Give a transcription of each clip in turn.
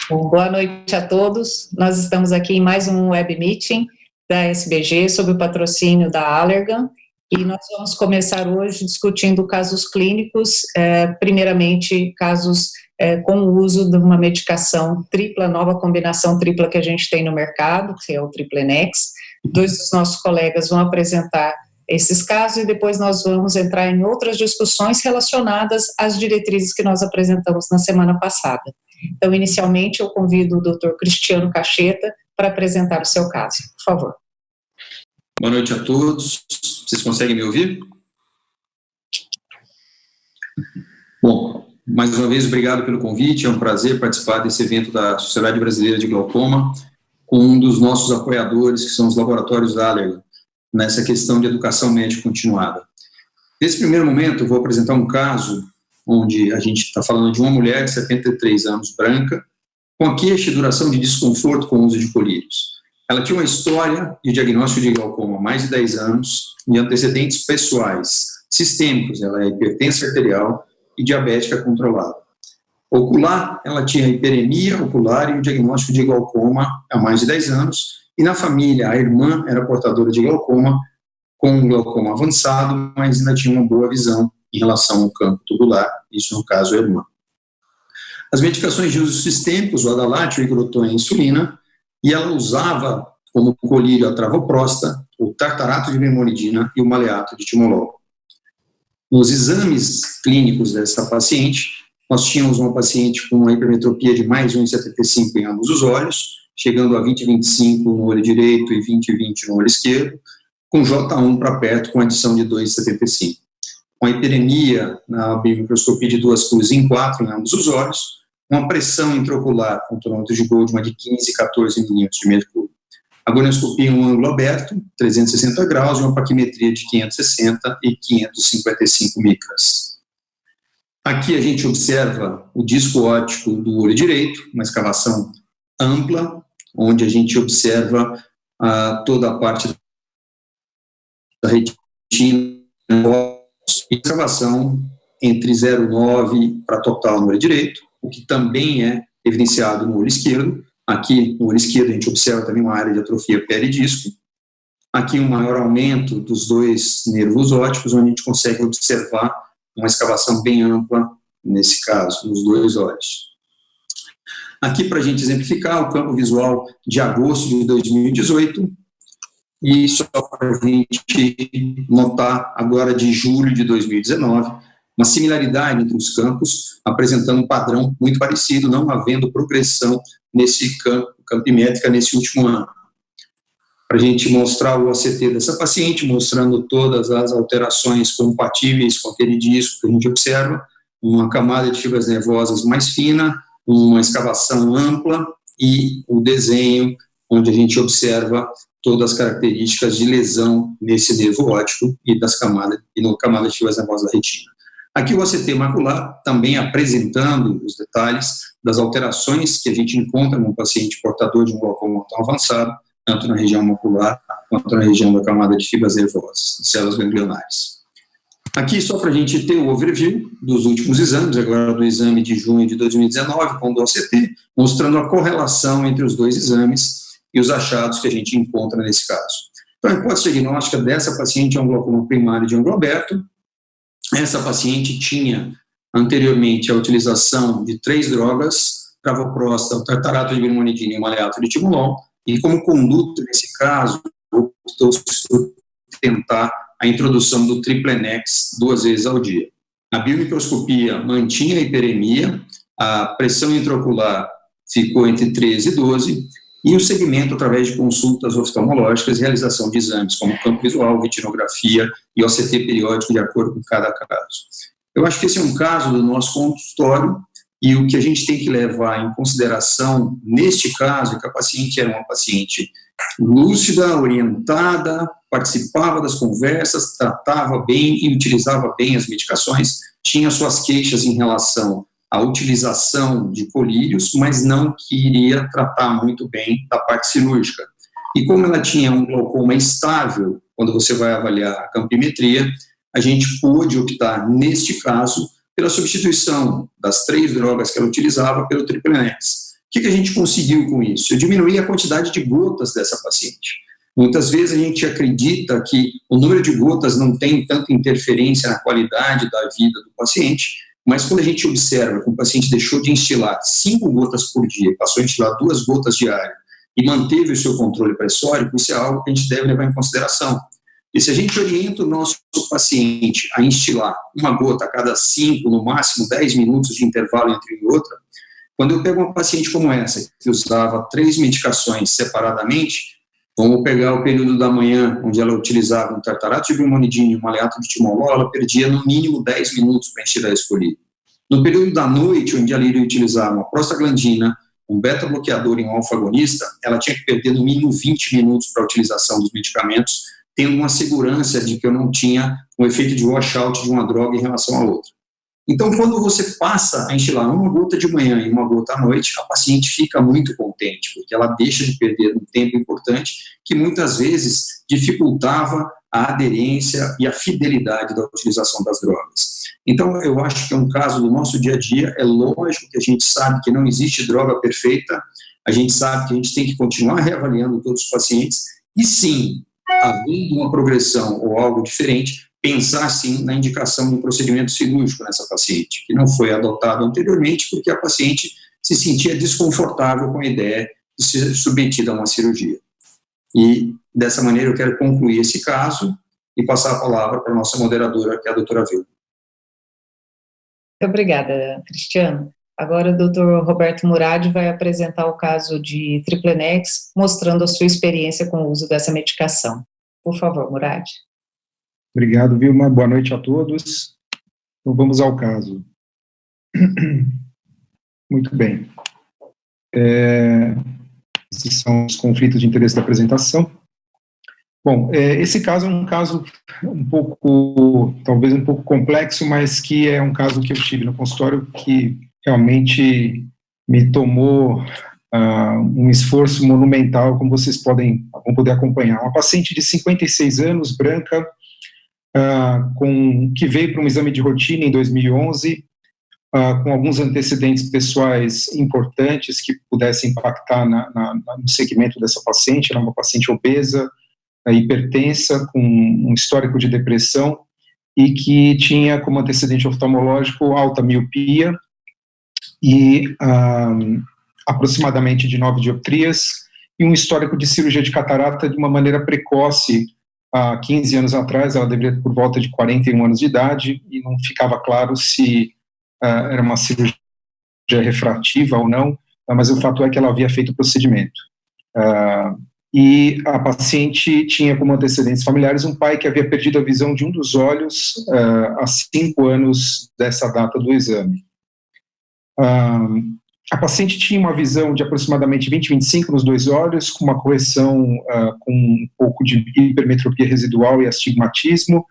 Bom, boa noite a todos. Nós estamos aqui em mais um web meeting da SBG sob o patrocínio da Allergan e nós vamos começar hoje discutindo casos clínicos, primeiramente casos com o uso de uma medicação tripla, nova combinação tripla que a gente tem no mercado, que é o Triplenex. Dois dos nossos colegas vão apresentar esses casos e depois nós vamos entrar em outras discussões relacionadas às diretrizes que nós apresentamos na semana passada. Então, inicialmente, eu convido o Dr. Cristiano Cacheta para apresentar o seu caso. Por favor. Boa noite a todos. Vocês conseguem me ouvir? Bom, mais uma vez, obrigado pelo convite. É um prazer participar desse evento da Sociedade Brasileira de Glaucoma com um dos nossos apoiadores, que são os laboratórios da Allergan, nessa questão de educação médica continuada. Nesse primeiro momento, eu vou apresentar um caso onde a gente está falando de uma mulher de 73 anos, branca, com a queixa e duração de desconforto com o uso de colírios. Ela tinha uma história de diagnóstico de glaucoma há mais de 10 anos e antecedentes pessoais sistêmicos. Ela é hipertensa arterial e diabética controlada. Ocular, ela tinha hiperemia ocular e o diagnóstico de glaucoma há mais de 10 anos. E na família, a irmã era portadora de glaucoma, com um glaucoma avançado, mas ainda tinha uma boa visão em relação ao campo tubular, isso no caso a irmã. As medicações de uso sistêmicos, o Adalat, o Igroton e a insulina, e ela usava como colírio a travoprosta, o tartarato de brimonidina e o maleato de timolol. Nos exames clínicos dessa paciente, nós tínhamos uma paciente com uma hipermetropia de mais 1,75 em ambos os olhos, chegando a 20,25 no olho direito e 20,20 no olho esquerdo, com J1 para perto, com adição de 2,75. Uma hiperemia na biomicroscopia de 2 cruzes em 4 em ambos os olhos, uma pressão intraocular com tonômetro de Goldman de 15 e 14 milímetros de mercúrio. Agonioscopia em um ângulo aberto, 360 graus, e uma paquimetria de 560 e 555 micras. Aqui a gente observa o disco óptico do olho direito, uma escavação ampla, onde a gente observa toda a parte da retina, e escavação entre 0,9 para total no olho direito, o que também é evidenciado no olho esquerdo. Aqui no olho esquerdo a gente observa também uma área de atrofia peridisco. Aqui um maior aumento dos dois nervos ópticos, onde a gente consegue observar uma escavação bem ampla, nesse caso, nos dois olhos. Aqui, para a gente exemplificar, o campo visual de agosto de 2018, e só para a gente notar agora de julho de 2019, uma similaridade entre os campos, apresentando um padrão muito parecido, não havendo progressão nesse campimétrica nesse último ano. Para a gente mostrar o OCT dessa paciente, mostrando todas as alterações compatíveis com aquele disco que a gente observa, uma camada de fibras nervosas mais fina, uma escavação ampla e o desenho onde a gente observa todas as características de lesão nesse nervo óptico e das camadas e no camada de fibras nervosas da retina. Aqui o OCT macular também apresentando os detalhes das alterações que a gente encontra num paciente portador de um glaucoma tão avançado, tanto na região macular quanto na região da camada de fibras nervosas, células ganglionares. Aqui, só para a gente ter o overview dos últimos exames, agora do exame de junho de 2019, com o do OCT, mostrando a correlação entre os dois exames e os achados que a gente encontra nesse caso. Então, a hipótese diagnóstica dessa paciente é um glaucoma primário de ângulo aberto. Essa paciente tinha, anteriormente, a utilização de 3 drogas, travoprosta, o tartarato de brimonidina e o maleato de timolol, e como conduta, nesse caso, optou-se por tentar a introdução do Triplenex 2 vezes ao dia. A biomicroscopia mantinha a hiperemia, a pressão intraocular ficou entre 13 e 12, e o segmento através de consultas oftalmológicas e realização de exames como campo visual, retinografia e OCT periódico de acordo com cada caso. Eu acho que esse é um caso do nosso consultório e o que a gente tem que levar em consideração neste caso é que a paciente era uma paciente lúcida, orientada, participava das conversas, tratava bem e utilizava bem as medicações, tinha suas queixas em relação à utilização de colírios, mas não queria tratar muito bem da parte cirúrgica. E como ela tinha um glaucoma estável, quando você vai avaliar a campimetria, a gente pôde optar, neste caso, pela substituição das 3 drogas que ela utilizava pelo Triplenex, que a gente conseguiu com isso? Eu diminuí a quantidade de gotas dessa paciente. Muitas vezes a gente acredita que o número de gotas não tem tanta interferência na qualidade da vida do paciente, mas quando a gente observa que o paciente deixou de instilar 5 gotas por dia, passou a instilar 2 gotas diárias e manteve o seu controle pressórico, isso é algo que a gente deve levar em consideração. E se a gente orienta o nosso paciente a instilar 1 gota a cada 5, no máximo 10 minutos de intervalo entre outra, quando eu pego uma paciente como essa, que usava 3 medicações separadamente, vamos pegar o período da manhã, onde ela utilizava um tartarato de brimonidina e um aleato de timolol, ela perdia no mínimo 10 minutos para instilar a escolhida. No período da noite, onde ela iria utilizar uma prostaglandina, um beta-bloqueador e um alfa-agonista, ela tinha que perder no mínimo 20 minutos para a utilização dos medicamentos, tendo uma segurança de que eu não tinha um efeito de washout de uma droga em relação à outra. Então, quando você passa a instilar 1 gota de manhã e 1 gota à noite, a paciente fica muito contente, porque ela deixa de perder um tempo importante que muitas vezes dificultava a aderência e a fidelidade da utilização das drogas. Então, eu acho que é um caso do nosso dia a dia. É lógico que a gente sabe que não existe droga perfeita, a gente sabe que a gente tem que continuar reavaliando todos os pacientes, e sim, havendo uma progressão ou algo diferente, pensar, sim, na indicação de um procedimento cirúrgico nessa paciente, que não foi adotado anteriormente porque a paciente se sentia desconfortável com a ideia de ser submetida a uma cirurgia. E, dessa maneira, eu quero concluir esse caso e passar a palavra para a nossa moderadora, que é a doutora Vilma. Muito obrigada, Cristiano. Agora o Dr. Roberto Murad vai apresentar o caso de Triplenex, mostrando a sua experiência com o uso dessa medicação. Por favor, Murad. Obrigado, Vilma. Boa noite a todos. Então, vamos ao caso. Muito bem. Esses são os conflitos de interesse da apresentação. Bom, esse caso é um caso talvez um pouco complexo, mas que é um caso que eu tive no consultório que realmente me tomou um esforço monumental, como vocês vão poder acompanhar. Uma paciente de 56 anos, branca, que veio para um exame de rotina em 2011, com alguns antecedentes pessoais importantes que pudessem impactar no segmento dessa paciente. Era uma paciente obesa, hipertensa, com um histórico de depressão e que tinha como antecedente oftalmológico alta miopia e aproximadamente de 9 dioptrias e um histórico de cirurgia de catarata de uma maneira precoce. Há 15 anos atrás, ela deveria ter por volta de 41 anos de idade, e não ficava claro se era uma cirurgia refrativa ou não, mas o fato é que ela havia feito o procedimento. E a paciente tinha como antecedentes familiares um pai que havia perdido a visão de um dos olhos há 5 anos dessa data do exame. A paciente tinha uma visão de aproximadamente 20/25 nos 2 olhos, com uma correção com um pouco de hipermetropia residual e astigmatismo,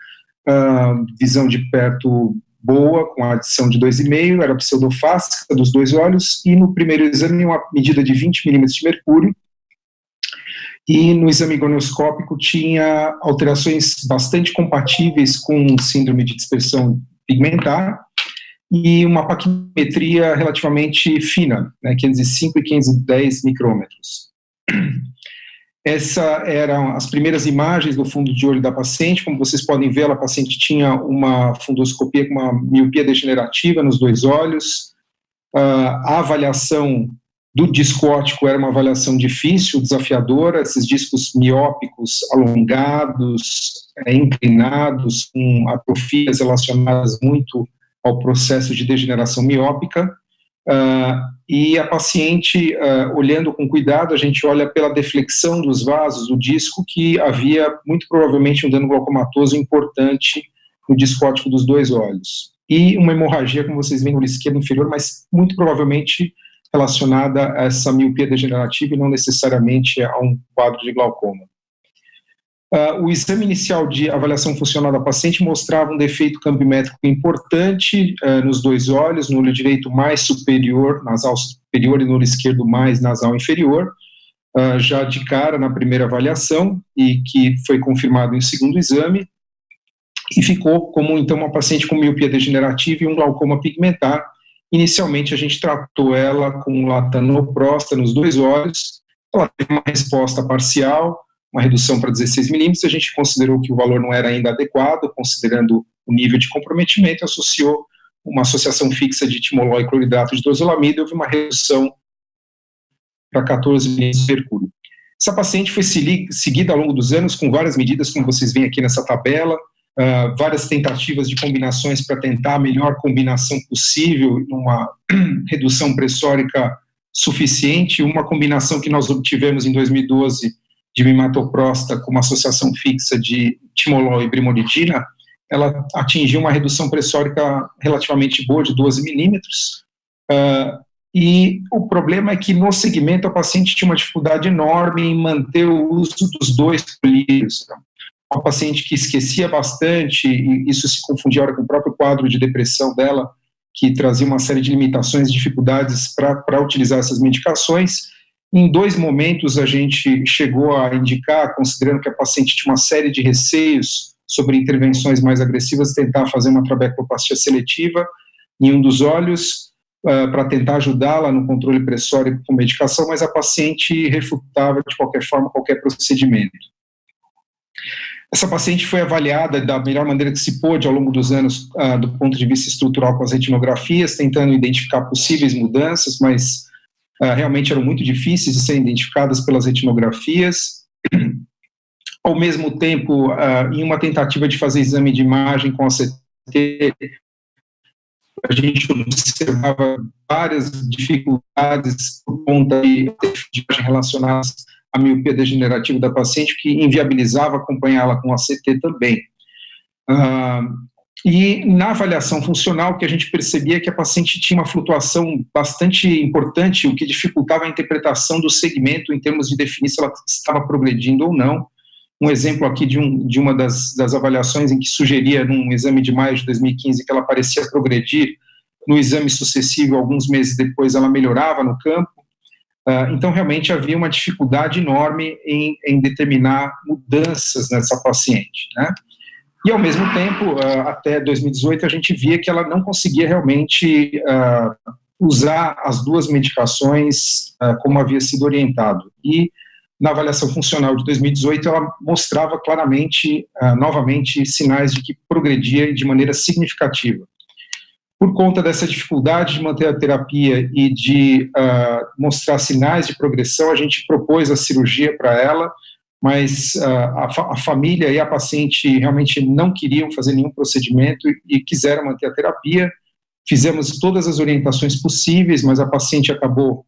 visão de perto boa, com a adição de 2,5, era pseudofáscica dos 2 olhos, e no primeiro exame uma medida de 20 milímetros de mercúrio, e no exame gonioscópico tinha alterações bastante compatíveis com síndrome de dispersão pigmentar, e uma paquimetria relativamente fina, 505 e 510 micrômetros. Essas eram as primeiras imagens do fundo de olho da paciente. Como vocês podem ver, a paciente tinha uma fundoscopia com uma miopia degenerativa nos 2 olhos. A avaliação do disco óptico era uma avaliação difícil, desafiadora, esses discos miópicos alongados, inclinados, com atrofias relacionadas muito ao processo de degeneração miópica, e a paciente, olhando com cuidado, a gente olha pela deflexão dos vasos do disco, que havia muito provavelmente um dano glaucomatoso importante no disco óptico dos 2 olhos, e uma hemorragia, como vocês veem, no olho esquerdo inferior, mas muito provavelmente relacionada a essa miopia degenerativa e não necessariamente a um quadro de glaucoma. O exame inicial de avaliação funcional da paciente mostrava um defeito cambimétrico importante nos 2 olhos, no olho direito mais superior, nasal superior, e no olho esquerdo mais nasal inferior, já de cara na primeira avaliação, e que foi confirmado em segundo exame, e ficou como então uma paciente com miopia degenerativa e um glaucoma pigmentar, Inicialmente, a gente tratou ela com latanoprosta nos 2 olhos, ela teve uma resposta parcial, uma redução para 16 milímetros, a gente considerou que o valor não era ainda adequado, considerando o nível de comprometimento, associou uma associação fixa de timolol e cloridrato de dorzolamida, houve uma redução para 14 milímetros de mercúrio. Essa paciente foi seguida ao longo dos anos com várias medidas, como vocês veem aqui nessa tabela, várias tentativas de combinações para tentar a melhor combinação possível, numa redução pressórica suficiente, uma combinação que nós obtivemos em 2012 de bimatoprosta com uma associação fixa de timolol e brimolidina, ela atingiu uma redução pressórica relativamente boa, de 12 milímetros, e o problema é que no segmento a paciente tinha uma dificuldade enorme em manter o uso dos 2 colírios. Uma paciente que esquecia bastante, e isso se confundia com o próprio quadro de depressão dela, que trazia uma série de limitações, dificuldades para utilizar essas medicações. Em 2 momentos a gente chegou a indicar, considerando que a paciente tinha uma série de receios sobre intervenções mais agressivas, tentar fazer uma trabecoplastia seletiva em um dos olhos, para tentar ajudá-la no controle pressórico com medicação, mas a paciente refutava de qualquer forma qualquer procedimento. Essa paciente foi avaliada da melhor maneira que se pôde ao longo dos anos, do ponto de vista estrutural, com as retinografias, tentando identificar possíveis mudanças, mas realmente eram muito difíceis de serem identificadas pelas retinografias. Ao mesmo tempo, em uma tentativa de fazer exame de imagem com a CT, a gente observava várias dificuldades por conta de imagem relacionadas à miopia degenerativa da paciente, que inviabilizava acompanhá-la com a CT também. E na avaliação funcional, o que a gente percebia é que a paciente tinha uma flutuação bastante importante, o que dificultava a interpretação do segmento em termos de definir se ela estava progredindo ou não. Um exemplo aqui de uma das avaliações em que sugeria, num exame de maio de 2015, que ela parecia progredir, no exame sucessivo, alguns meses depois, ela melhorava no campo. Então, realmente, havia uma dificuldade enorme em determinar mudanças nessa paciente, né? E, ao mesmo tempo, até 2018, a gente via que ela não conseguia realmente usar as 2 medicações como havia sido orientado. E, na avaliação funcional de 2018, ela mostrava claramente, novamente, sinais de que progredia de maneira significativa. Por conta dessa dificuldade de manter a terapia e de mostrar sinais de progressão, a gente propôs a cirurgia para ela, mas a família e a paciente realmente não queriam fazer nenhum procedimento e quiseram manter a terapia. Fizemos todas as orientações possíveis, mas a paciente acabou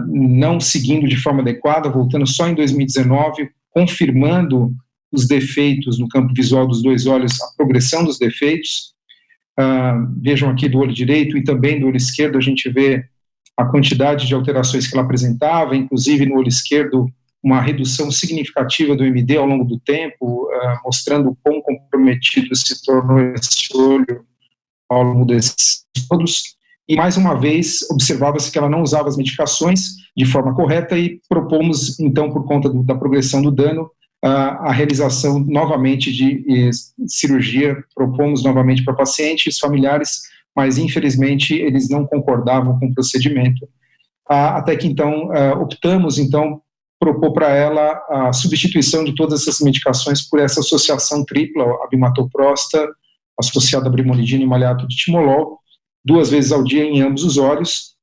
não seguindo de forma adequada, voltando só em 2019, confirmando os defeitos no campo visual dos 2 olhos, a progressão dos defeitos. Vejam aqui do olho direito e também do olho esquerdo, a gente vê a quantidade de alterações que ela apresentava, inclusive no olho esquerdo, uma redução significativa do MD ao longo do tempo, mostrando o quão comprometido se tornou esse olho ao longo desses todos. E, mais uma vez, observava-se que ela não usava as medicações de forma correta e propomos, então, por conta da progressão do dano, a realização novamente de cirurgia, propomos novamente para pacientes, familiares, mas, infelizmente, eles não concordavam com o procedimento. Até que, então, optamos, então, propor para ela a substituição de todas essas medicações por essa associação tripla, a bimatoprosta, associada a brimolidina e maleato de timolol, 2 vezes ao dia em ambos os olhos,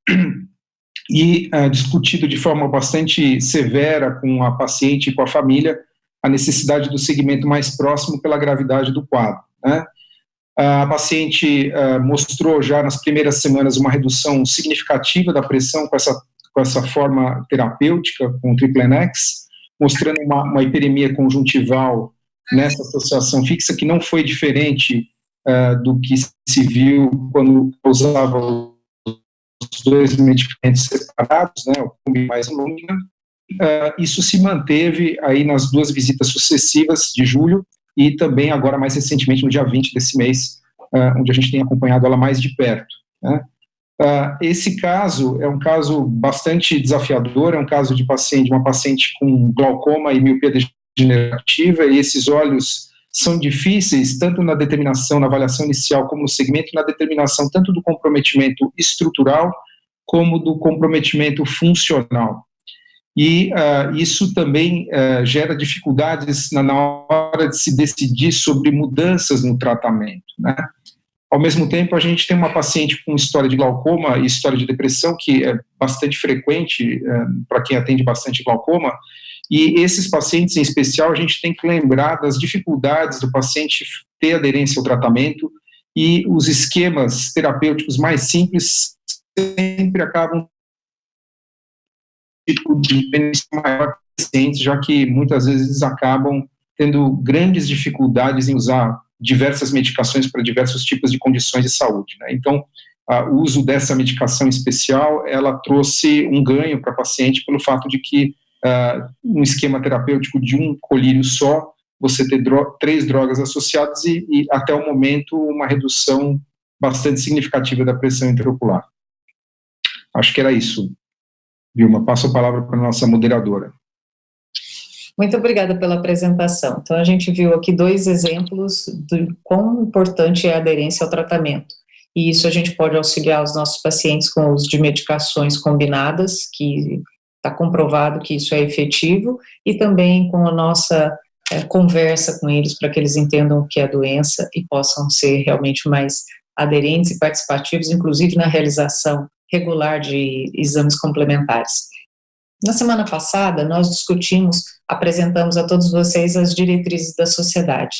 e discutido de forma bastante severa com a paciente e com a família a necessidade do segmento mais próximo pela gravidade do quadro, né? A paciente mostrou já nas primeiras semanas uma redução significativa da pressão com essa forma terapêutica, com o Triplenex, mostrando uma hiperemia conjuntival nessa associação fixa, que não foi diferente do que se viu quando usava os 2 medicamentos separados, né, o Cumbi mais o Lumina. Isso se manteve aí nas 2 visitas sucessivas de julho e também agora mais recentemente no dia 20 desse mês, onde a gente tem acompanhado ela mais de perto, né. Esse caso é um caso bastante desafiador, é um caso de uma paciente com glaucoma e miopia degenerativa, e esses olhos são difíceis, tanto na determinação, na avaliação inicial, como no segmento, na determinação tanto do comprometimento estrutural, como do comprometimento funcional. E isso também gera dificuldades na hora de se decidir sobre mudanças no tratamento, né? Ao mesmo tempo, a gente tem uma paciente com história de glaucoma e história de depressão, que é bastante frequente para quem atende bastante glaucoma, e esses pacientes, em especial, a gente tem que lembrar das dificuldades do paciente ter aderência ao tratamento, e os esquemas terapêuticos mais simples sempre acabam de benefício maior para os pacientes, já que muitas vezes acabam tendo grandes dificuldades em usar diversas medicações para diversos tipos de condições de saúde, né? Então, o uso dessa medicação especial, ela trouxe um ganho para a paciente pelo fato de que um esquema terapêutico de um colírio só, você ter 3 drogas associadas e até o momento uma redução bastante significativa da pressão intraocular. Acho que era isso. Vilma, passo a palavra para a nossa moderadora. Muito obrigada pela apresentação. Então, a gente viu aqui 2 exemplos de quão importante é a aderência ao tratamento. E isso a gente pode auxiliar os nossos pacientes com o uso de medicações combinadas, que está comprovado que isso é efetivo, e também com a nossa conversa com eles, para que eles entendam o que é a doença e possam ser realmente mais aderentes e participativos, inclusive na realização regular de exames complementares. Na semana passada, nós apresentamos a todos vocês as diretrizes da sociedade,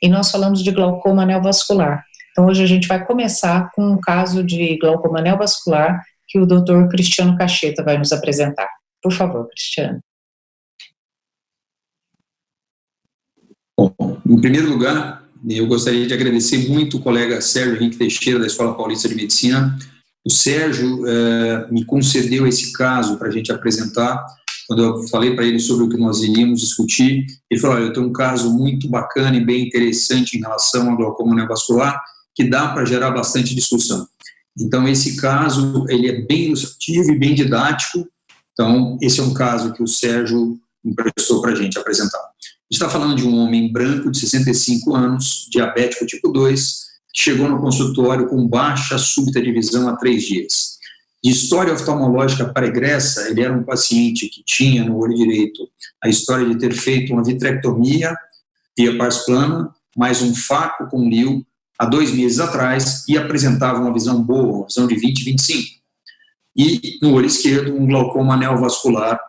e nós falamos de glaucoma neovascular. Então, hoje a gente vai começar com um caso de glaucoma neovascular que o Dr. Cristiano Cacheta vai nos apresentar. Por favor, Cristiano. Bom, em primeiro lugar, eu gostaria de agradecer muito o colega Sérgio Henrique Teixeira, da Escola Paulista de Medicina. O Sérgio me concedeu esse caso para a gente apresentar. Quando eu falei para ele sobre o que nós iríamos discutir, ele falou: olha, eu tenho um caso muito bacana e bem interessante em relação ao glaucoma neovascular, que dá para gerar bastante discussão. Então, esse caso, ele é bem ilustrativo e bem didático. Então, esse é um caso que o Sérgio emprestou para a gente apresentar. A gente está falando de um homem branco de 65 anos, diabético tipo 2, que chegou no consultório com baixa súbita de visão há 3 dias. De história oftalmológica pregressa, ele era um paciente que tinha no olho direito a história de ter feito uma vitrectomia via pars plana, mais um faco com LIO há 2 meses atrás, e apresentava uma visão boa, uma visão de 20/25. E no olho esquerdo, um glaucoma neovascular,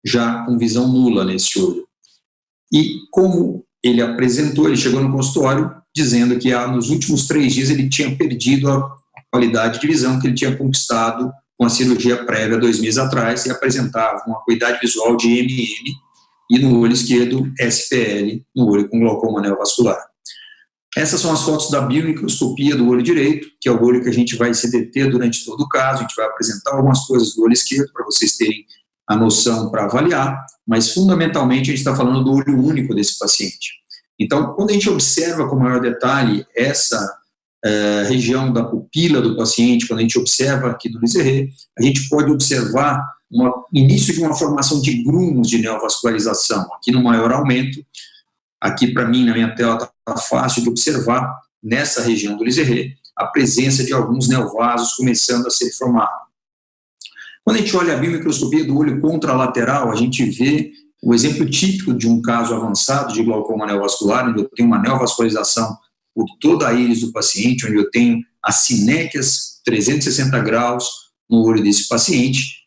já com visão nula nesse olho. E como ele apresentou, ele chegou no consultório dizendo que nos últimos 3 dias ele tinha perdido a qualidade de visão que ele tinha conquistado com a cirurgia prévia 2 meses atrás, e apresentava uma acuidade visual de MM e no olho esquerdo SPL, no olho com glaucoma neovascular. Essas são as fotos da biomicroscopia do olho direito, que é o olho que a gente vai se deter durante todo o caso. A gente vai apresentar algumas coisas do olho esquerdo para vocês terem a noção para avaliar, mas fundamentalmente a gente está falando do olho único desse paciente. Então, quando a gente observa com maior detalhe essa região da pupila do paciente, quando a gente observa aqui no Liseret, a gente pode observar o início de uma formação de grumos de neovascularização, aqui no maior aumento. Aqui, para mim, na minha tela, está fácil de observar, nessa região do Liseret, a presença de alguns neovasos começando a ser formados. Quando a gente olha a biomicroscopia do olho contralateral, a gente vê o exemplo típico de um caso avançado de glaucoma neovascular, onde eu tenho uma neovascularização por toda a íris do paciente, onde eu tenho as sinéquias 360 graus no olho desse paciente,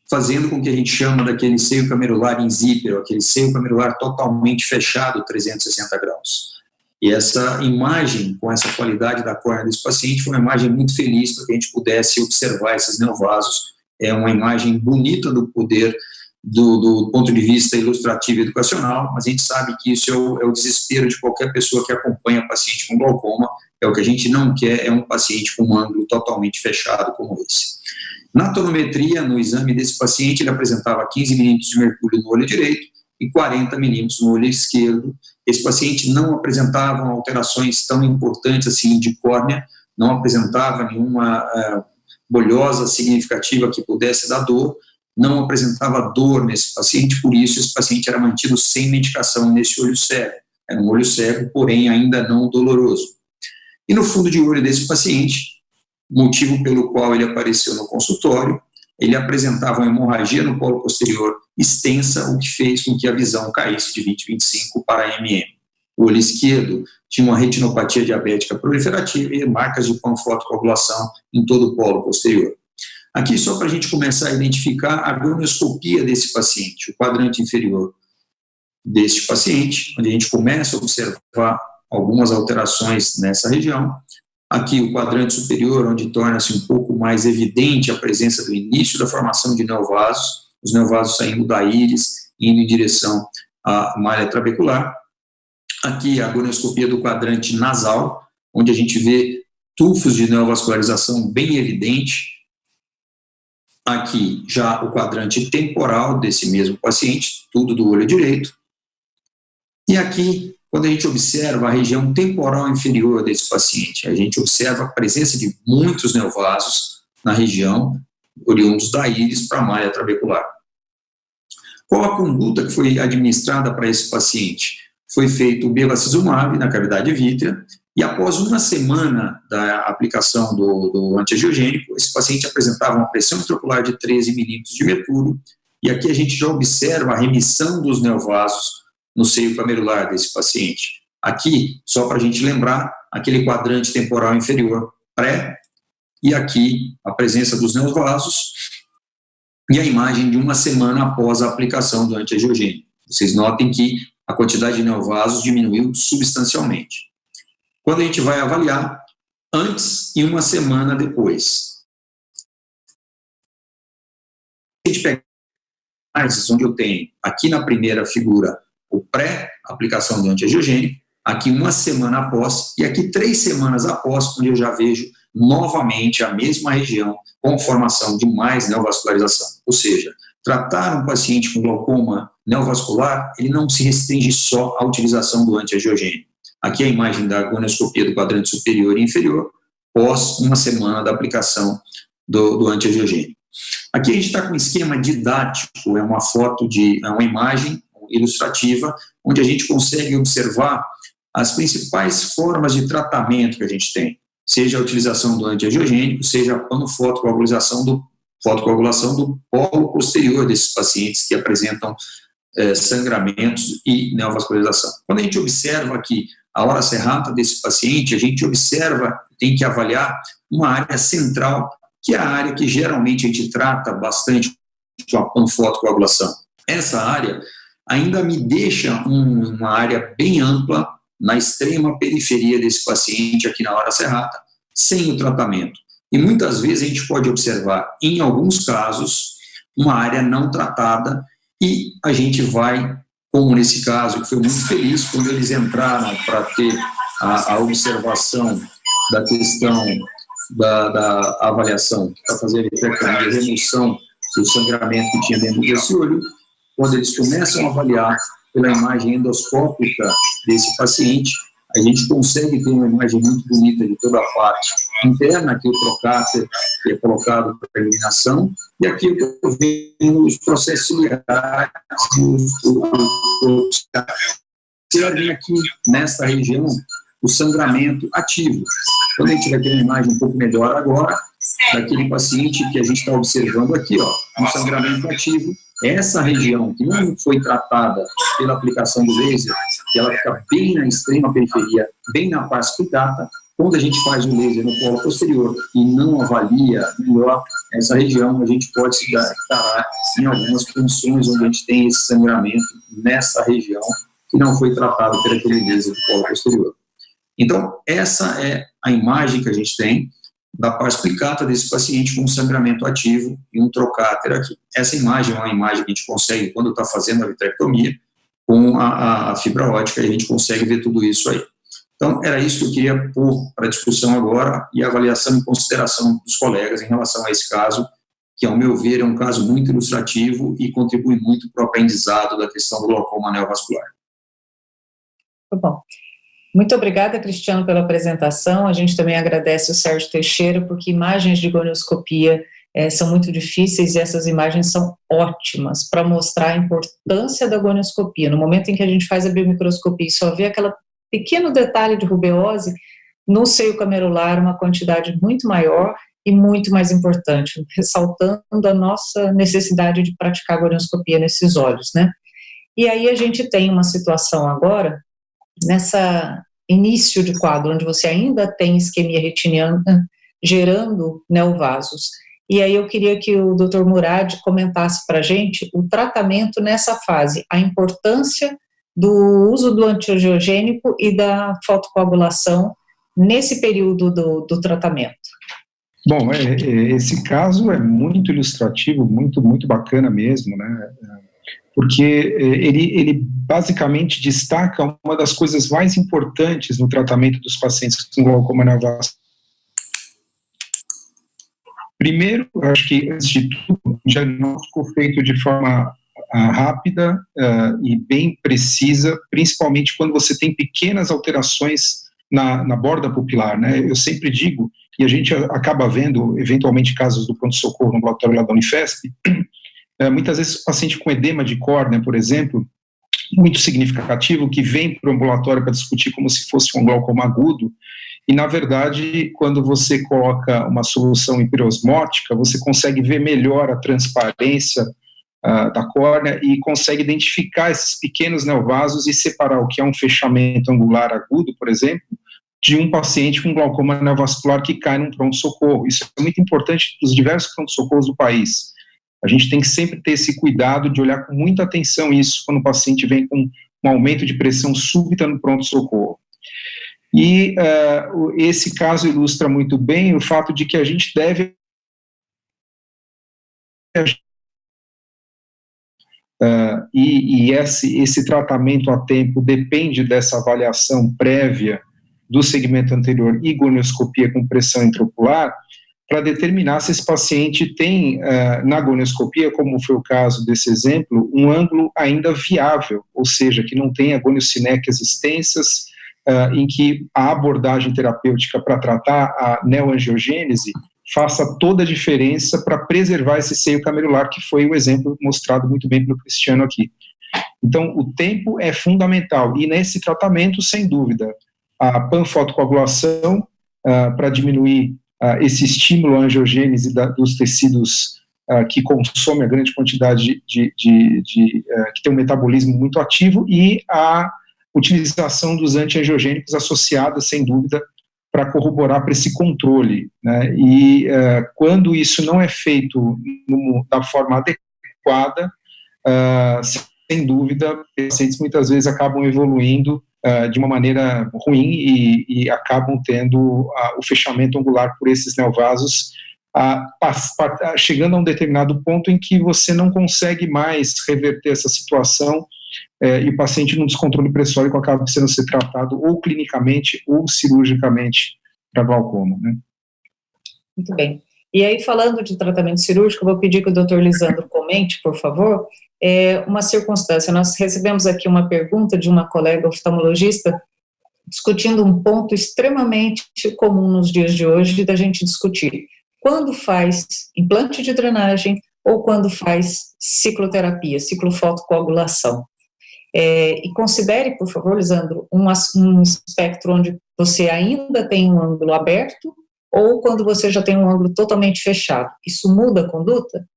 fazendo com que a gente chama daquele seio camerular in zípero, aquele seio camerular totalmente fechado 360 graus. E essa imagem, com essa qualidade da córnea desse paciente, foi uma imagem muito feliz para que a gente pudesse observar esses neovasos. É uma imagem bonita do poder do ponto de vista ilustrativo e educacional, mas a gente sabe que isso é o desespero de qualquer pessoa que acompanha paciente com glaucoma. É o que a gente não quer, é um paciente com um ângulo totalmente fechado como esse. Na tonometria, no exame desse paciente, ele apresentava 15 milímetros de mercúrio no olho direito e 40 milímetros no olho esquerdo. Esse paciente não apresentava alterações tão importantes assim de córnea, não apresentava nenhuma bolhosa significativa que pudesse dar dor, não apresentava dor nesse paciente, por isso esse paciente era mantido sem medicação nesse olho cego. era um olho cego, porém ainda não doloroso. E no fundo de olho desse paciente, motivo pelo qual ele apareceu no consultório, ele apresentava uma hemorragia no polo posterior extensa, o que fez com que a visão caísse de 20/25 para MM. O olho esquerdo tinha uma retinopatia diabética proliferativa e marcas de panfotocoagulação em todo o polo posterior. Aqui, só para a gente começar a identificar a gonioscopia desse paciente, o quadrante inferior deste paciente, onde a gente começa a observar algumas alterações nessa região. Aqui o quadrante superior, onde torna-se um pouco mais evidente a presença do início da formação de neovasos, os neovasos saindo da íris, indo em direção à malha trabecular. Aqui a gonioscopia do quadrante nasal, onde a gente vê tufos de neovascularização bem evidente. Aqui já o quadrante temporal desse mesmo paciente, tudo do olho direito. E aqui, quando a gente observa a região temporal inferior desse paciente, a gente observa a presença de muitos neovasos na região, oriundos da íris para a malha trabecular. Qual a conduta que foi administrada para esse paciente? Foi feito o bevacizumab na cavidade vítrea, e após uma semana da aplicação do antiangiogênico, esse paciente apresentava uma pressão intraocular de 13 milímetros de mercúrio, e aqui a gente já observa a remissão dos neovasos no seio camerular desse paciente. Aqui, só para a gente lembrar, aquele quadrante temporal inferior pré, e aqui a presença dos neovasos, e a imagem de uma semana após a aplicação do antiangiogênico. Vocês notem que a quantidade de neovasos diminuiu substancialmente. Quando a gente vai avaliar, antes e uma semana depois. A gente pega imagens onde eu tenho, aqui na primeira figura, o pré-aplicação do antiangiogênico, aqui uma semana após, e aqui 3 semanas após, onde eu já vejo novamente a mesma região com formação de mais neovascularização. Ou seja, tratar um paciente com glaucoma neovascular, ele não se restringe só à utilização do antiangiogênico. Aqui a imagem da gonioscopia do quadrante superior e inferior, pós uma semana da aplicação do antiangiogênico. Aqui a gente está com um esquema didático, é uma foto é uma imagem ilustrativa, onde a gente consegue observar as principais formas de tratamento que a gente tem, seja a utilização do antiangiogênico, seja a panfotocoagulação do polo posterior desses pacientes que apresentam sangramentos e neovascularização. Quando a gente observa aqui a hora serrata desse paciente, a gente observa, tem que avaliar uma área central, que é a área que geralmente a gente trata bastante com a panfotocoagulação. Essa área ainda me deixa uma área bem ampla na extrema periferia desse paciente aqui na hora serrata, sem o tratamento. E muitas vezes a gente pode observar, em alguns casos, uma área não tratada e a gente vai, como nesse caso, que foi muito feliz, quando eles entraram para ter a observação da questão da avaliação, para fazer a vitrectomia, a remoção do sangramento que tinha dentro desse olho, quando eles começam a avaliar pela imagem endoscópica desse paciente, a gente consegue ter uma imagem muito bonita de toda a parte interna, aqui o trocáter que é colocado para eliminação, e aqui eu estou vendo os processos ciliares, você vem aqui nessa região o sangramento ativo. Quando a gente vai ter uma imagem um pouco melhor agora, daquele paciente que a gente está observando aqui, ó, um sangramento ativo, essa região que não foi tratada pela aplicação do laser, que ela fica bem na extrema periferia, bem na pars plicata, quando a gente faz o laser no polo posterior e não avalia melhor essa região, a gente pode se dar em algumas condições onde a gente tem esse sangramento nessa região que não foi tratado por aquele laser do polo posterior. Então, essa é a imagem que a gente tem da pars plicata desse paciente com um sangramento ativo e um trocáter aqui. Essa imagem é uma imagem que a gente consegue, quando está fazendo a vitrectomia, com a fibra ótica, e a gente consegue ver tudo isso aí. Então, era isso que eu queria pôr para discussão agora e avaliação em consideração dos colegas em relação a esse caso, que, ao meu ver, é um caso muito ilustrativo e contribui muito para o aprendizado da questão do glaucoma neovascular. Muito bom. Muito obrigada, Cristiano, pela apresentação. A gente também agradece o Sérgio Teixeira, porque imagens de gonioscopia são muito difíceis e essas imagens são ótimas para mostrar a importância da gonioscopia. No momento em que a gente faz a biomicroscopia e só vê aquele pequeno detalhe de rubeose, no seio camerular uma quantidade muito maior e muito mais importante, ressaltando a nossa necessidade de praticar a gonioscopia nesses olhos, né? E aí a gente tem uma situação agora, nessa início de quadro, onde você ainda tem isquemia retiniana gerando neovasos. E aí eu queria que o Dr. Murad comentasse para a gente o tratamento nessa fase, a importância do uso do antiangiogênico e da fotocoagulação nesse período do tratamento. Bom, esse caso é muito ilustrativo, muito bacana mesmo, né? Porque ele basicamente destaca uma das coisas mais importantes no tratamento dos pacientes com glaucoma neovascular. Primeiro, eu acho que, antes de tudo, o diagnóstico feito de forma rápida e bem precisa, principalmente quando você tem pequenas alterações na borda pupilar, né? Eu sempre digo, e a gente acaba vendo, eventualmente, casos do pronto-socorro no ambulatório lá da Unifesp, muitas vezes o paciente com edema de córnea, por exemplo, muito significativo, que vem para o ambulatório para discutir como se fosse um glaucoma agudo, e, na verdade, quando você coloca uma solução hiperosmótica, você consegue ver melhor a transparência da córnea e consegue identificar esses pequenos neovasos e separar o que é um fechamento angular agudo, por exemplo, de um paciente com glaucoma neovascular que cai num pronto-socorro. Isso é muito importante nos diversos pronto-socorros do país. A gente tem que sempre ter esse cuidado de olhar com muita atenção isso quando o paciente vem com um aumento de pressão súbita no pronto-socorro. E esse caso ilustra muito bem o fato de que a gente deve esse tratamento a tempo depende dessa avaliação prévia do segmento anterior e gonioscopia com pressão intraocular, para determinar se esse paciente tem, na gonioscopia, como foi o caso desse exemplo, um ângulo ainda viável, ou seja, que não tenha goniocinéquias extensas, em que a abordagem terapêutica para tratar a neoangiogênese faça toda a diferença para preservar esse seio camerular, que foi o exemplo mostrado muito bem pelo Cristiano aqui. Então, o tempo é fundamental, e nesse tratamento, sem dúvida, a panfotocoagulação, para diminuir esse estímulo à angiogênese dos tecidos que consomem a grande quantidade que tem um metabolismo muito ativo, e a utilização dos antiangiogênicos associada, sem dúvida, para corroborar para esse controle, né? E quando isso não é feito da forma adequada, sem dúvida, pacientes muitas vezes acabam evoluindo de uma maneira ruim e acabam tendo o fechamento angular por esses neovasos, chegando a um determinado ponto em que você não consegue mais reverter essa situação, e o paciente num descontrole pressórico acaba precisando ser tratado ou clinicamente ou cirurgicamente para glaucoma, né? Muito bem. E aí, falando de tratamento cirúrgico, eu vou pedir que o Dr. Lisandro comente, por favor, uma circunstância. Nós recebemos aqui uma pergunta de uma colega oftalmologista discutindo um ponto extremamente comum nos dias de hoje da gente discutir. Quando faz implante de drenagem ou quando faz cicloterapia, ciclofotocoagulação. E considere, por favor, Lisandro, um espectro onde você ainda tem um ângulo aberto ou quando você já tem um ângulo totalmente fechado. Isso muda a conduta?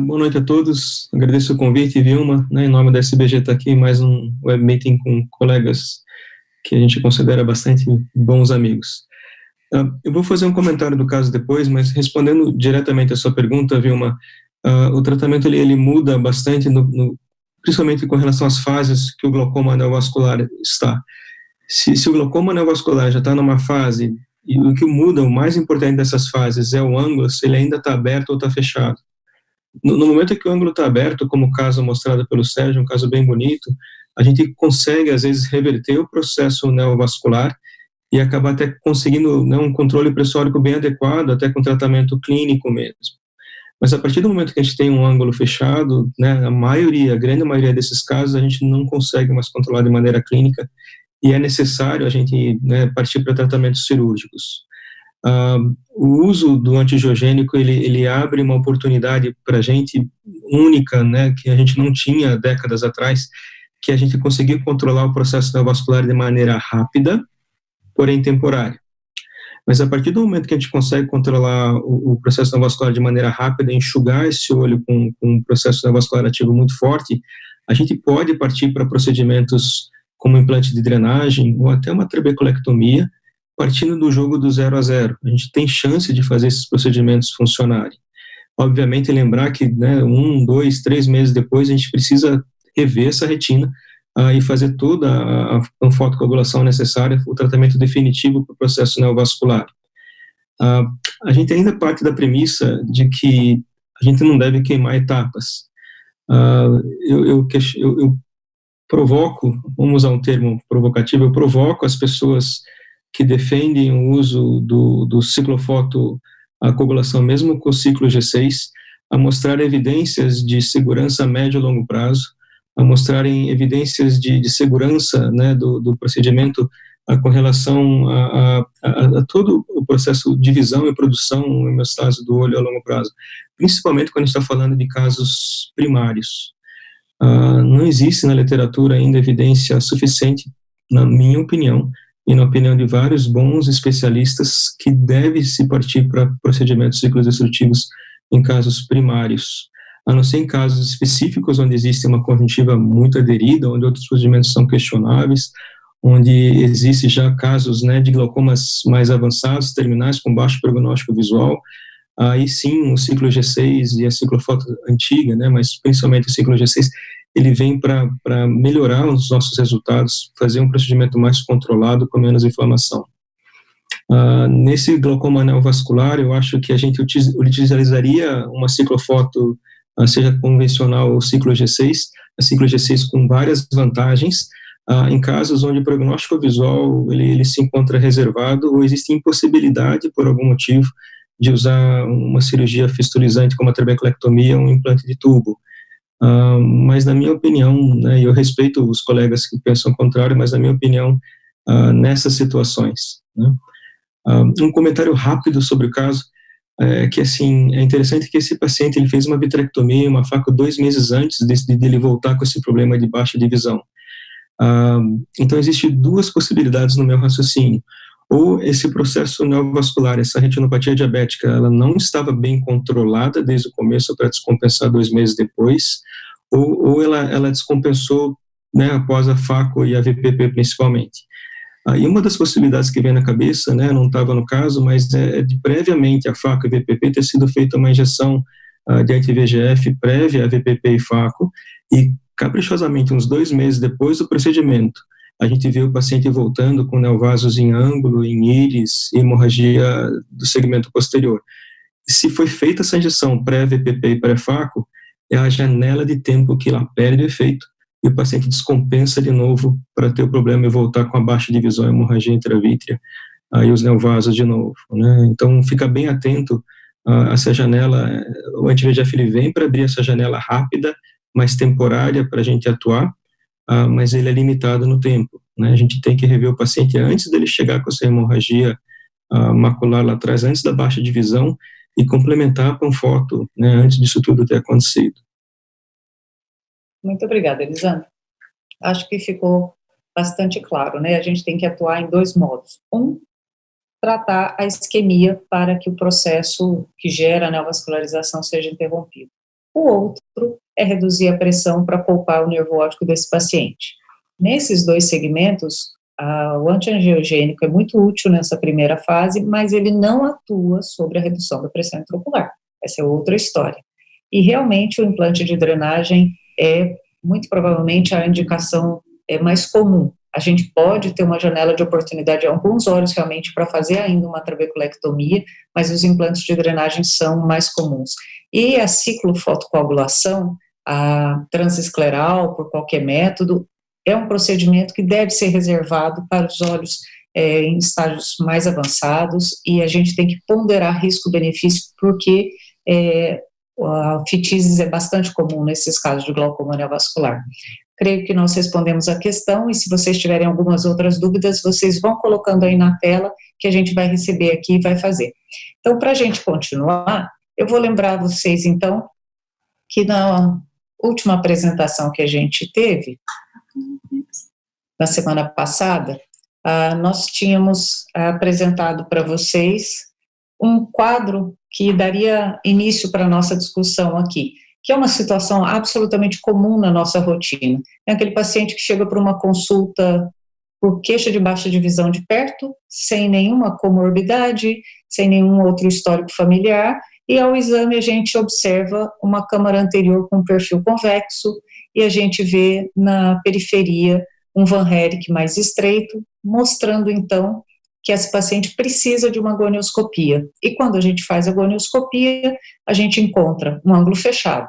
Boa noite a todos, agradeço o convite, Vilma, né, em nome da SBG está aqui mais um web meeting com colegas que a gente considera bastante bons amigos. Eu vou fazer um comentário do caso depois, mas respondendo diretamente a sua pergunta, Vilma, o tratamento ele muda bastante, principalmente com relação às fases que o glaucoma neovascular está. Se o glaucoma neovascular já está numa fase, e o que muda, o mais importante dessas fases é o ângulo, se ele ainda está aberto ou está fechado. No momento que o ângulo está aberto, como o caso mostrado pelo Sérgio, um caso bem bonito, a gente consegue, às vezes, reverter o processo neovascular e acabar até conseguindo, né, um controle pressórico bem adequado, até com tratamento clínico mesmo. Mas a partir do momento que a gente tem um ângulo fechado, né, a grande maioria desses casos, a gente não consegue mais controlar de maneira clínica e é necessário a gente, né, partir para tratamentos cirúrgicos. O uso do antiangiogênico, ele abre uma oportunidade para a gente única, né, que a gente não tinha décadas atrás, que a gente conseguir controlar o processo neovascular de maneira rápida, porém temporária. Mas a partir do momento que a gente consegue controlar o processo neovascular de maneira rápida, enxugar esse olho com um processo neovascular ativo muito forte, a gente pode partir para procedimentos como implante de drenagem ou até uma trabeculectomia, partindo do jogo do 0 a 0. A gente tem chance de fazer esses procedimentos funcionarem. Obviamente, lembrar que 1, 2, 3 meses depois, a gente precisa rever essa retina e fazer toda a fotocoagulação necessária, o tratamento definitivo para o processo neovascular. A gente ainda parte da premissa de que a gente não deve queimar etapas. Eu provoco, vamos usar um termo provocativo, eu provoco as pessoas que defendem o uso do ciclofoto, a coagulação mesmo com o ciclo G6, a mostrar evidências de segurança a médio e longo prazo, a mostrarem evidências de segurança, né, do procedimento com relação a todo o processo de visão e produção em homeostase do olho a longo prazo, principalmente quando a gente está falando de casos primários. Não existe na literatura ainda evidência suficiente, na minha opinião, e na opinião de vários bons especialistas, que deve se partir para procedimentos ciclodestrutivos em casos primários, a não ser em casos específicos onde existe uma conjuntiva muito aderida, onde outros procedimentos são questionáveis, onde existe já casos, né, de glaucomas mais avançados, terminais, com baixo prognóstico visual. Aí sim, o ciclo G6 e a ciclofoto antiga, né, mas principalmente o ciclo G6, ele vem para melhorar os nossos resultados, fazer um procedimento mais controlado, com menos inflamação. Nesse glaucoma neovascular, eu acho que a gente utilizaria uma ciclofoto, seja convencional ou ciclo G6, a ciclo G6 com várias vantagens, em casos onde o prognóstico visual ele se encontra reservado ou existe impossibilidade, por algum motivo, de usar uma cirurgia fistulizante como a trabeculectomia ou um implante de tubo. Mas na minha opinião, né, eu respeito os colegas que pensam o contrário, mas na minha opinião, nessas situações, né, um comentário rápido sobre o caso, que assim, é interessante que esse paciente ele fez uma vitrectomia, uma faco 2 meses antes de ele voltar com esse problema de baixa de visão. Então existem 2 possibilidades no meu raciocínio. Ou esse processo neovascular, essa retinopatia diabética, ela não estava bem controlada desde o começo para descompensar 2 meses depois, ou ela descompensou, né, após a FACO e a VPP principalmente. E uma das possibilidades que vem na cabeça, né, não estava no caso, mas é de previamente a FACO e VPP ter sido feita uma injeção de anti-VEGF prévia a VPP e FACO, e caprichosamente uns 2 meses depois do procedimento, a gente vê o paciente voltando com neovasos em ângulo, em íris, e hemorragia do segmento posterior. Se foi feita essa injeção pré-VPP e pré-FACO, é a janela de tempo que ela perde o efeito e o paciente descompensa de novo para ter o problema e voltar com a baixa de visão, hemorragia intravítrea, e os neovasos de novo, né? Então, fica bem atento a essa janela. O anti-VEGF ele vem para abrir essa janela rápida, mas temporária para a gente atuar, mas ele é limitado no tempo, né? A gente tem que rever o paciente antes dele chegar com essa hemorragia macular lá atrás, antes da baixa de visão, e complementar com foto, né, antes disso tudo ter acontecido. Muito obrigada, Elisandro. Acho que ficou bastante claro, né? A gente tem que atuar em 2 modos. Tratar a isquemia para que o processo que gera a neovascularização seja interrompido. O outro é reduzir a pressão para poupar o nervo óptico desse paciente. Nesses 2 segmentos, o antiangiogênico é muito útil nessa primeira fase, mas ele não atua sobre a redução da pressão intraocular. Essa é outra história. E realmente o implante de drenagem é muito provavelmente a indicação mais comum. A gente pode ter uma janela de oportunidade em alguns olhos realmente para fazer ainda uma trabeculectomia, mas os implantes de drenagem são mais comuns. E a ciclofotocoagulação, a transescleral, por qualquer método, é um procedimento que deve ser reservado para os olhos em estágios mais avançados, e a gente tem que ponderar risco-benefício, porque a fitises é bastante comum nesses casos de glaucoma neovascular. creio que nós respondemos a questão, e se vocês tiverem algumas outras dúvidas, vocês vão colocando aí na tela, que a gente vai receber aqui e vai fazer. Então, para a gente continuar, eu vou lembrar vocês, então, que na última apresentação que a gente teve, na semana passada, nós tínhamos apresentado para vocês um quadro que daria início para a nossa discussão aqui, que é uma situação absolutamente comum na nossa rotina. É aquele paciente que chega para uma consulta por queixa de baixa de visão de perto, sem nenhuma comorbidade, sem nenhum outro histórico familiar, e ao exame a gente observa uma câmara anterior com perfil convexo, e a gente vê na periferia um Van Herrick mais estreito, mostrando então que esse paciente precisa de uma gonioscopia. E quando a gente faz a gonioscopia, a gente encontra um ângulo fechado.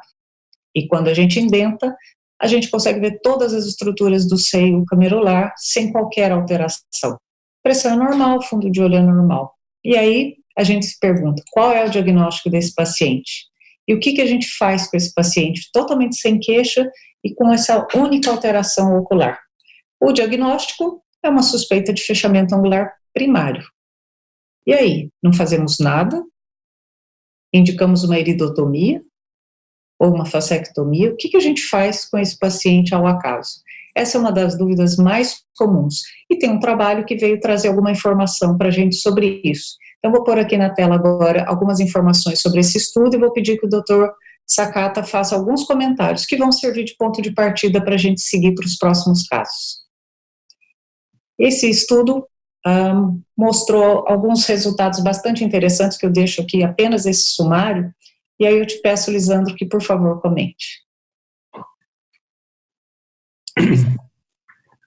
E quando a gente indenta, a gente consegue ver todas as estruturas do seio camerular sem qualquer alteração. Pressão é normal, fundo de olho é normal. E aí a gente se pergunta, qual é o diagnóstico desse paciente? E o que a gente faz com esse paciente totalmente sem queixa e com essa única alteração ocular? O diagnóstico é uma suspeita de fechamento angular primário. E aí, não fazemos nada? Indicamos uma iridotomia ou uma fasectomia? O que a gente faz com esse paciente ao acaso? Essa é uma das dúvidas mais comuns. E tem um trabalho que veio trazer alguma informação para a gente sobre isso. Então, vou pôr aqui na tela agora algumas informações sobre esse estudo e vou pedir que o Dr. Sakata faça alguns comentários que vão servir de ponto de partida para a gente seguir para os próximos casos. Esse estudo mostrou alguns resultados bastante interessantes, que eu deixo aqui apenas esse sumário, e aí eu te peço, Lisandro, que por favor comente.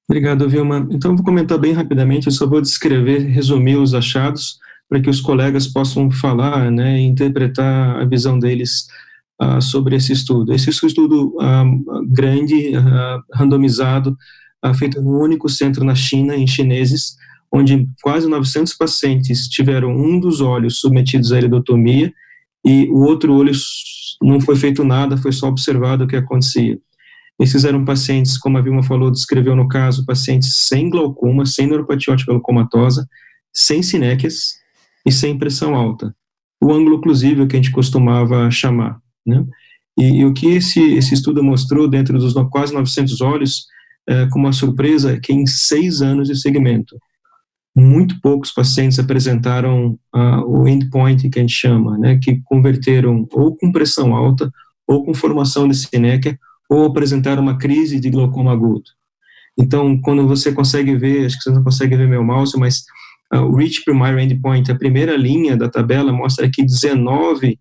Obrigado, Vilma. Então, eu vou comentar bem rapidamente, eu só vou descrever, resumir os achados, para que os colegas possam falar, né, e interpretar a visão deles sobre esse estudo. Esse estudo grande, randomizado, feito no único centro na China, em chineses, onde quase 900 pacientes tiveram um dos olhos submetidos à iridotomia e o outro olho não foi feito nada, foi só observado o que acontecia. Esses eram pacientes, como a Vilma falou, descreveu no caso, pacientes sem glaucoma, sem neuropatia óptica glaucomatosa, sem sinéquias e sem pressão alta. O ângulo oclusível que a gente costumava chamar, né? E o que esse estudo mostrou dentro dos quase 900 olhos, com uma surpresa, é que em 6 anos de segmento, muito poucos pacientes apresentaram o endpoint que a gente chama, né, que converteram ou com pressão alta, ou com formação de sinéquia, ou apresentaram uma crise de glaucoma agudo. Então, quando você consegue ver, acho que você não consegue ver meu mouse, mas o Reach Primary Endpoint, a primeira linha da tabela, mostra aqui 19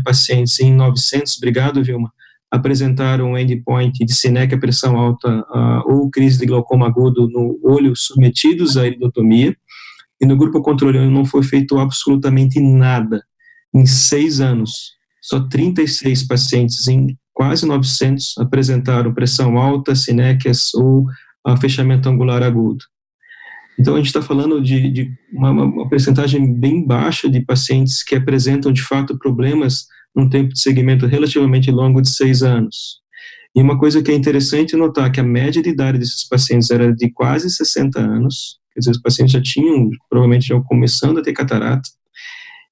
pacientes em 900, obrigado, Vilma, apresentaram um endpoint de sinéquia, pressão alta ou crise de glaucoma agudo no olho submetidos à iridotomia, e no grupo controle não foi feito absolutamente nada. Em 6 anos, só 36 pacientes em quase 900 apresentaram pressão alta, sinéquias ou fechamento angular agudo. Então, a gente está falando de uma percentagem bem baixa de pacientes que apresentam, de fato, problemas num tempo de segmento relativamente longo de 6 anos. E uma coisa que é interessante notar que a média de idade desses pacientes era de quase 60 anos, quer dizer, os pacientes já tinham, provavelmente já começando a ter catarata,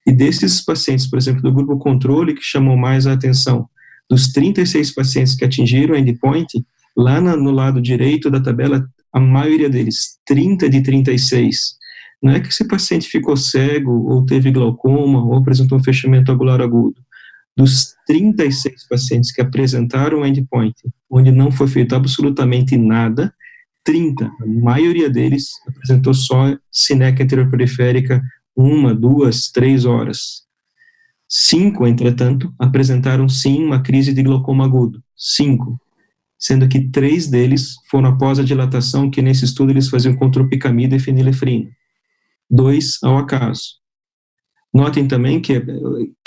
e desses pacientes, por exemplo, do grupo controle, que chamou mais a atenção, dos 36 pacientes que atingiram o endpoint, lá no lado direito da tabela, a maioria deles, 30 de 36, não é que esse paciente ficou cego, ou teve glaucoma, ou apresentou um fechamento angular agudo. Dos 36 pacientes que apresentaram o endpoint, onde não foi feito absolutamente nada, 30, a maioria deles apresentou só sinéquia anterior periférica 1, 2, 3 horas. 5, entretanto, apresentaram sim uma crise de glaucoma agudo. 5. Sendo que 3 deles foram após a dilatação, que nesse estudo eles faziam com tropicamida e fenilefrina. 2 ao acaso. Notem também que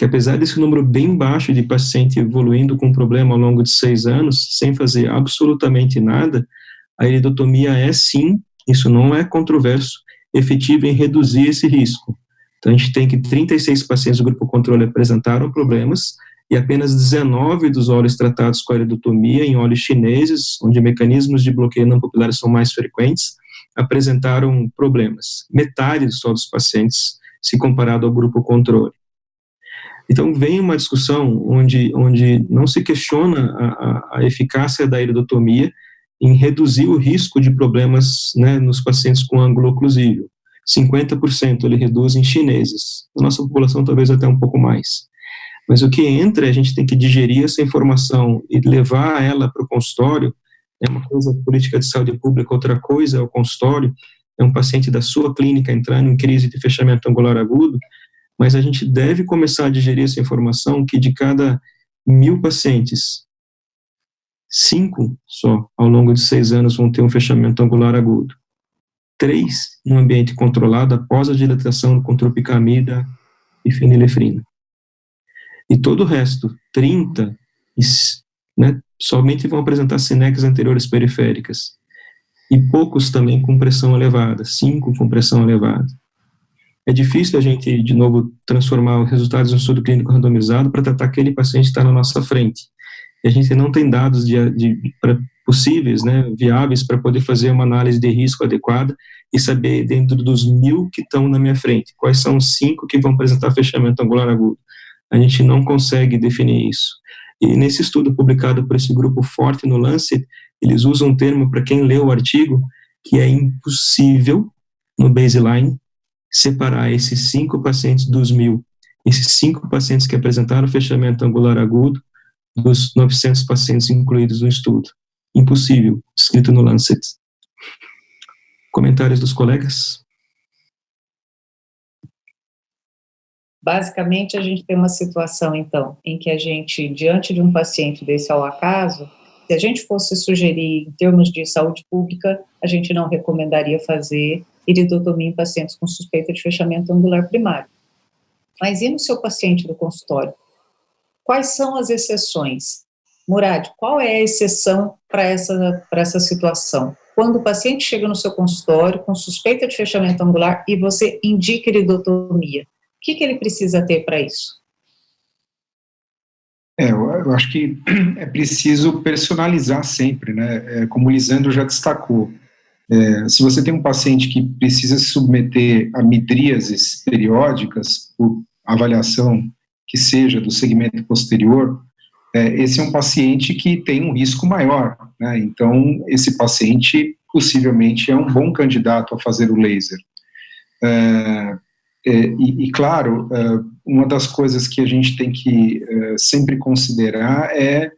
apesar desse número bem baixo de paciente evoluindo com problema ao longo de 6 anos, sem fazer absolutamente nada, a iridotomia é sim, isso não é controverso, efetiva em reduzir esse risco. Então a gente tem que 36 pacientes do grupo controle apresentaram problemas, e apenas 19 dos óleos tratados com a iridotomia em óleos chineses, onde mecanismos de bloqueio não pupulares são mais frequentes, apresentaram problemas. Metade só dos pacientes, se comparado ao grupo controle. Então, vem uma discussão onde não se questiona a eficácia da iridotomia em reduzir o risco de problemas, né, nos pacientes com ângulo oclusível. 50% ele reduz em chineses. Na nossa população, talvez até um pouco mais. Mas o que entra, a gente tem que digerir essa informação e levar ela para o consultório. É uma coisa política de saúde pública, outra coisa é o consultório. É um paciente da sua clínica entrando em crise de fechamento angular agudo, mas a gente deve começar a digerir essa informação que de cada 1.000 pacientes, 5 só, ao longo de 6 anos, vão ter um fechamento angular agudo. 3 no ambiente controlado após a dilatação com tropicamida e fenilefrina. E todo o resto, 30, né, somente vão apresentar sineques anteriores periféricas. E poucos também com pressão elevada, 5 com pressão elevada. É difícil a gente, de novo, transformar os resultados de um estudo clínico randomizado para tratar aquele paciente que está na nossa frente. E a gente não tem dados possíveis, né, viáveis, para poder fazer uma análise de risco adequada e saber, dentro dos 1.000 que estão na minha frente, quais são os 5 que vão apresentar fechamento angular agudo. A gente não consegue definir isso. E nesse estudo publicado por esse grupo forte no Lancet, eles usam um termo, para quem leu o artigo, que é impossível, no baseline, separar esses 5 pacientes dos 1.000, esses 5 pacientes que apresentaram fechamento angular agudo, dos 900 pacientes incluídos no estudo. Impossível, escrito no Lancet. Comentários dos colegas? Basicamente, a gente tem uma situação, então, em que a gente, diante de um paciente desse ao acaso, se a gente fosse sugerir, em termos de saúde pública, a gente não recomendaria fazer iridotomia em pacientes com suspeita de fechamento angular primário. Mas e no seu paciente do consultório? Quais são as exceções? Murad, qual é a exceção para essa situação? Quando o paciente chega no seu consultório com suspeita de fechamento angular e você indica iridotomia, o que ele precisa ter para isso? Eu acho que é preciso personalizar sempre, né? Como o Lisandro já destacou. Se você tem um paciente que precisa se submeter a midríases periódicas, por avaliação que seja do segmento posterior, esse é um paciente que tem um risco maior, né? Então, esse paciente possivelmente é um bom candidato a fazer o laser. Claro, uma das coisas que a gente tem que sempre considerar é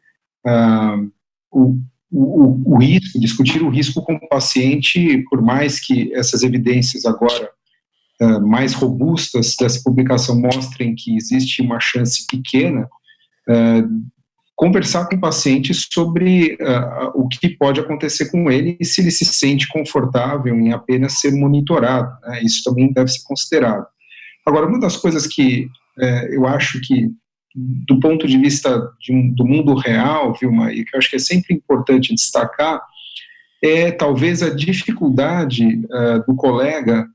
o risco, discutir o risco com o paciente, por mais que essas evidências agora mais robustas dessa publicação mostrem que existe uma chance pequena, conversar com o paciente sobre o que pode acontecer com ele e se ele se sente confortável em apenas ser monitorado, né? Isso também deve ser considerado. Agora, uma das coisas que eu acho que, do ponto de vista do mundo real, Vilma, e que eu acho que é sempre importante destacar, é talvez a dificuldade do colega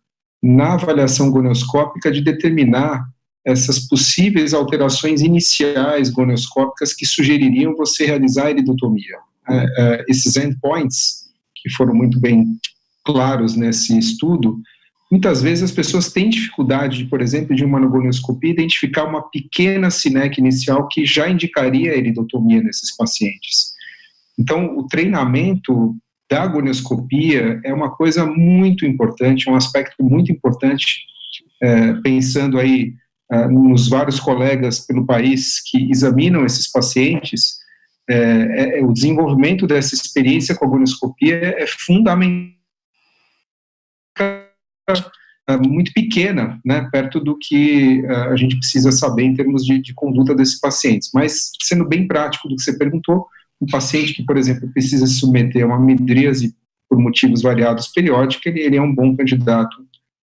na avaliação gonioscópica de determinar essas possíveis alterações iniciais gonioscópicas que sugeririam você realizar a iridotomia. Esses endpoints, que foram muito bem claros nesse estudo, muitas vezes as pessoas têm dificuldade, por exemplo, de uma gonioscopia, identificar uma pequena sineque inicial que já indicaria a iridotomia nesses pacientes. Então, o treinamento da gonioscopia é uma coisa muito importante, um aspecto muito importante, pensando aí nos vários colegas pelo país que examinam esses pacientes, o desenvolvimento dessa experiência com a gonioscopia é fundamental, muito pequena, né, perto do que a gente precisa saber em termos de conduta desses pacientes. Mas, sendo bem prático do que você perguntou, um paciente que, por exemplo, precisa se submeter a uma midríase por motivos variados periódicos, ele é um bom candidato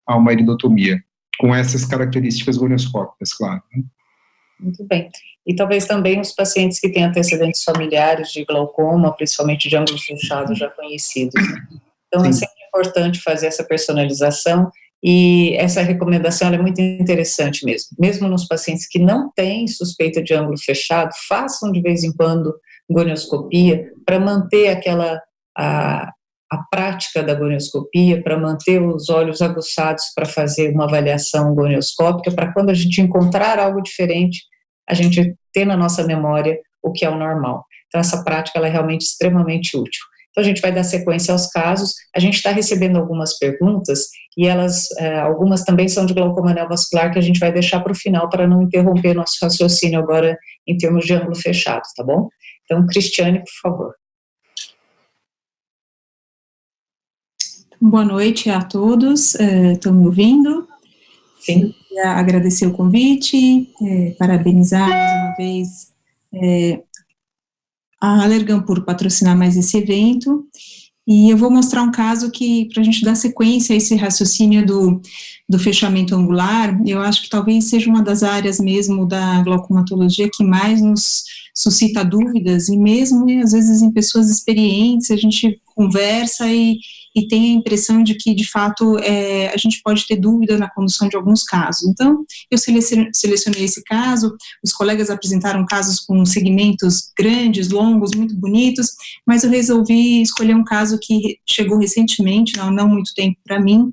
a uma iridotomia, com essas características gonioscópicas, claro. Né? Muito bem. E talvez também os pacientes que têm antecedentes familiares de glaucoma, principalmente de ângulos fechados já conhecidos. Então, sim, é sempre importante fazer essa personalização e essa recomendação ela é muito interessante mesmo nos pacientes que não têm suspeita de ângulo fechado, façam de vez em quando gonioscopia, para manter a prática da gonioscopia, para manter os olhos aguçados para fazer uma avaliação gonioscópica, para quando a gente encontrar algo diferente, a gente ter na nossa memória o que é o normal. Então, essa prática ela é realmente extremamente útil. Então, a gente vai dar sequência aos casos. A gente está recebendo algumas perguntas, e algumas também são de glaucoma neovascular, que a gente vai deixar para o final, para não interromper nosso raciocínio agora em termos de ângulo fechado, tá bom? Então, Cristiane, por favor. Boa noite a todos, estão me ouvindo? Sim. Eu queria agradecer o convite, parabenizar mais uma vez a Allergan por patrocinar mais esse evento, e eu vou mostrar um caso que, para a gente dar sequência a esse raciocínio do fechamento angular, eu acho que talvez seja uma das áreas mesmo da glaucomatologia que mais nos suscita dúvidas, e mesmo, às vezes, em pessoas experientes, a gente conversa e tem a impressão de que, de fato, a gente pode ter dúvida na condução de alguns casos. Então, eu selecionei esse caso, os colegas apresentaram casos com segmentos grandes, longos, muito bonitos, mas eu resolvi escolher um caso que chegou recentemente, não muito tempo para mim,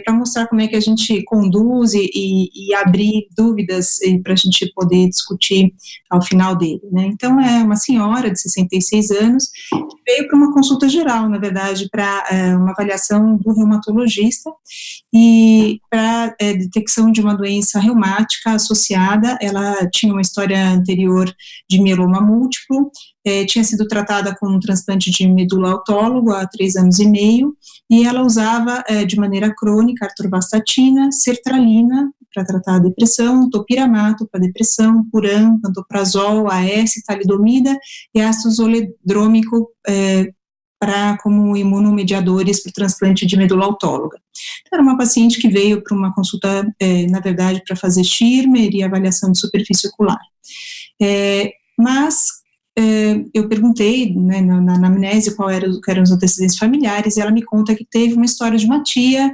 para mostrar como é que a gente conduz e abrir dúvidas para a gente poder discutir ao final dele, né? Então, é uma senhora de 66 anos que veio para uma consulta geral, na verdade, para uma avaliação do reumatologista e para detecção de uma doença reumática associada. Ela tinha uma história anterior de mieloma múltiplo, tinha sido tratada com um transplante de medula autólogo há 3 anos e meio, e ela usava de maneira crônica atorvastatina, sertralina para tratar a depressão, topiramato para depressão, puran, pantoprazol, AS, talidomida e ácido zoledrômico como imunomediadores para o transplante de medula autóloga. Então, era uma paciente que veio para uma consulta, na verdade, para fazer Schirmer e avaliação de superfície ocular. Mas eu perguntei, né, na anamnese quais eram os antecedentes familiares, e ela me conta que teve uma história de uma tia,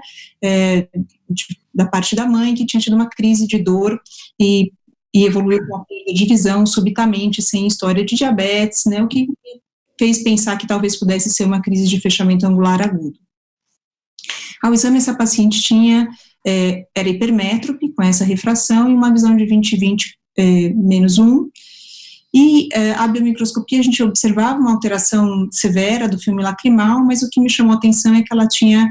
da parte da mãe, que tinha tido uma crise de dor e evoluiu com uma perda de visão subitamente, sem história de diabetes, né, o que fez pensar que talvez pudesse ser uma crise de fechamento angular agudo. Ao exame, essa paciente era hipermétrope, com essa refração, e uma visão de 20/20 menos 1, e a biomicroscopia a gente observava uma alteração severa do filme lacrimal, mas o que me chamou a atenção é que ela tinha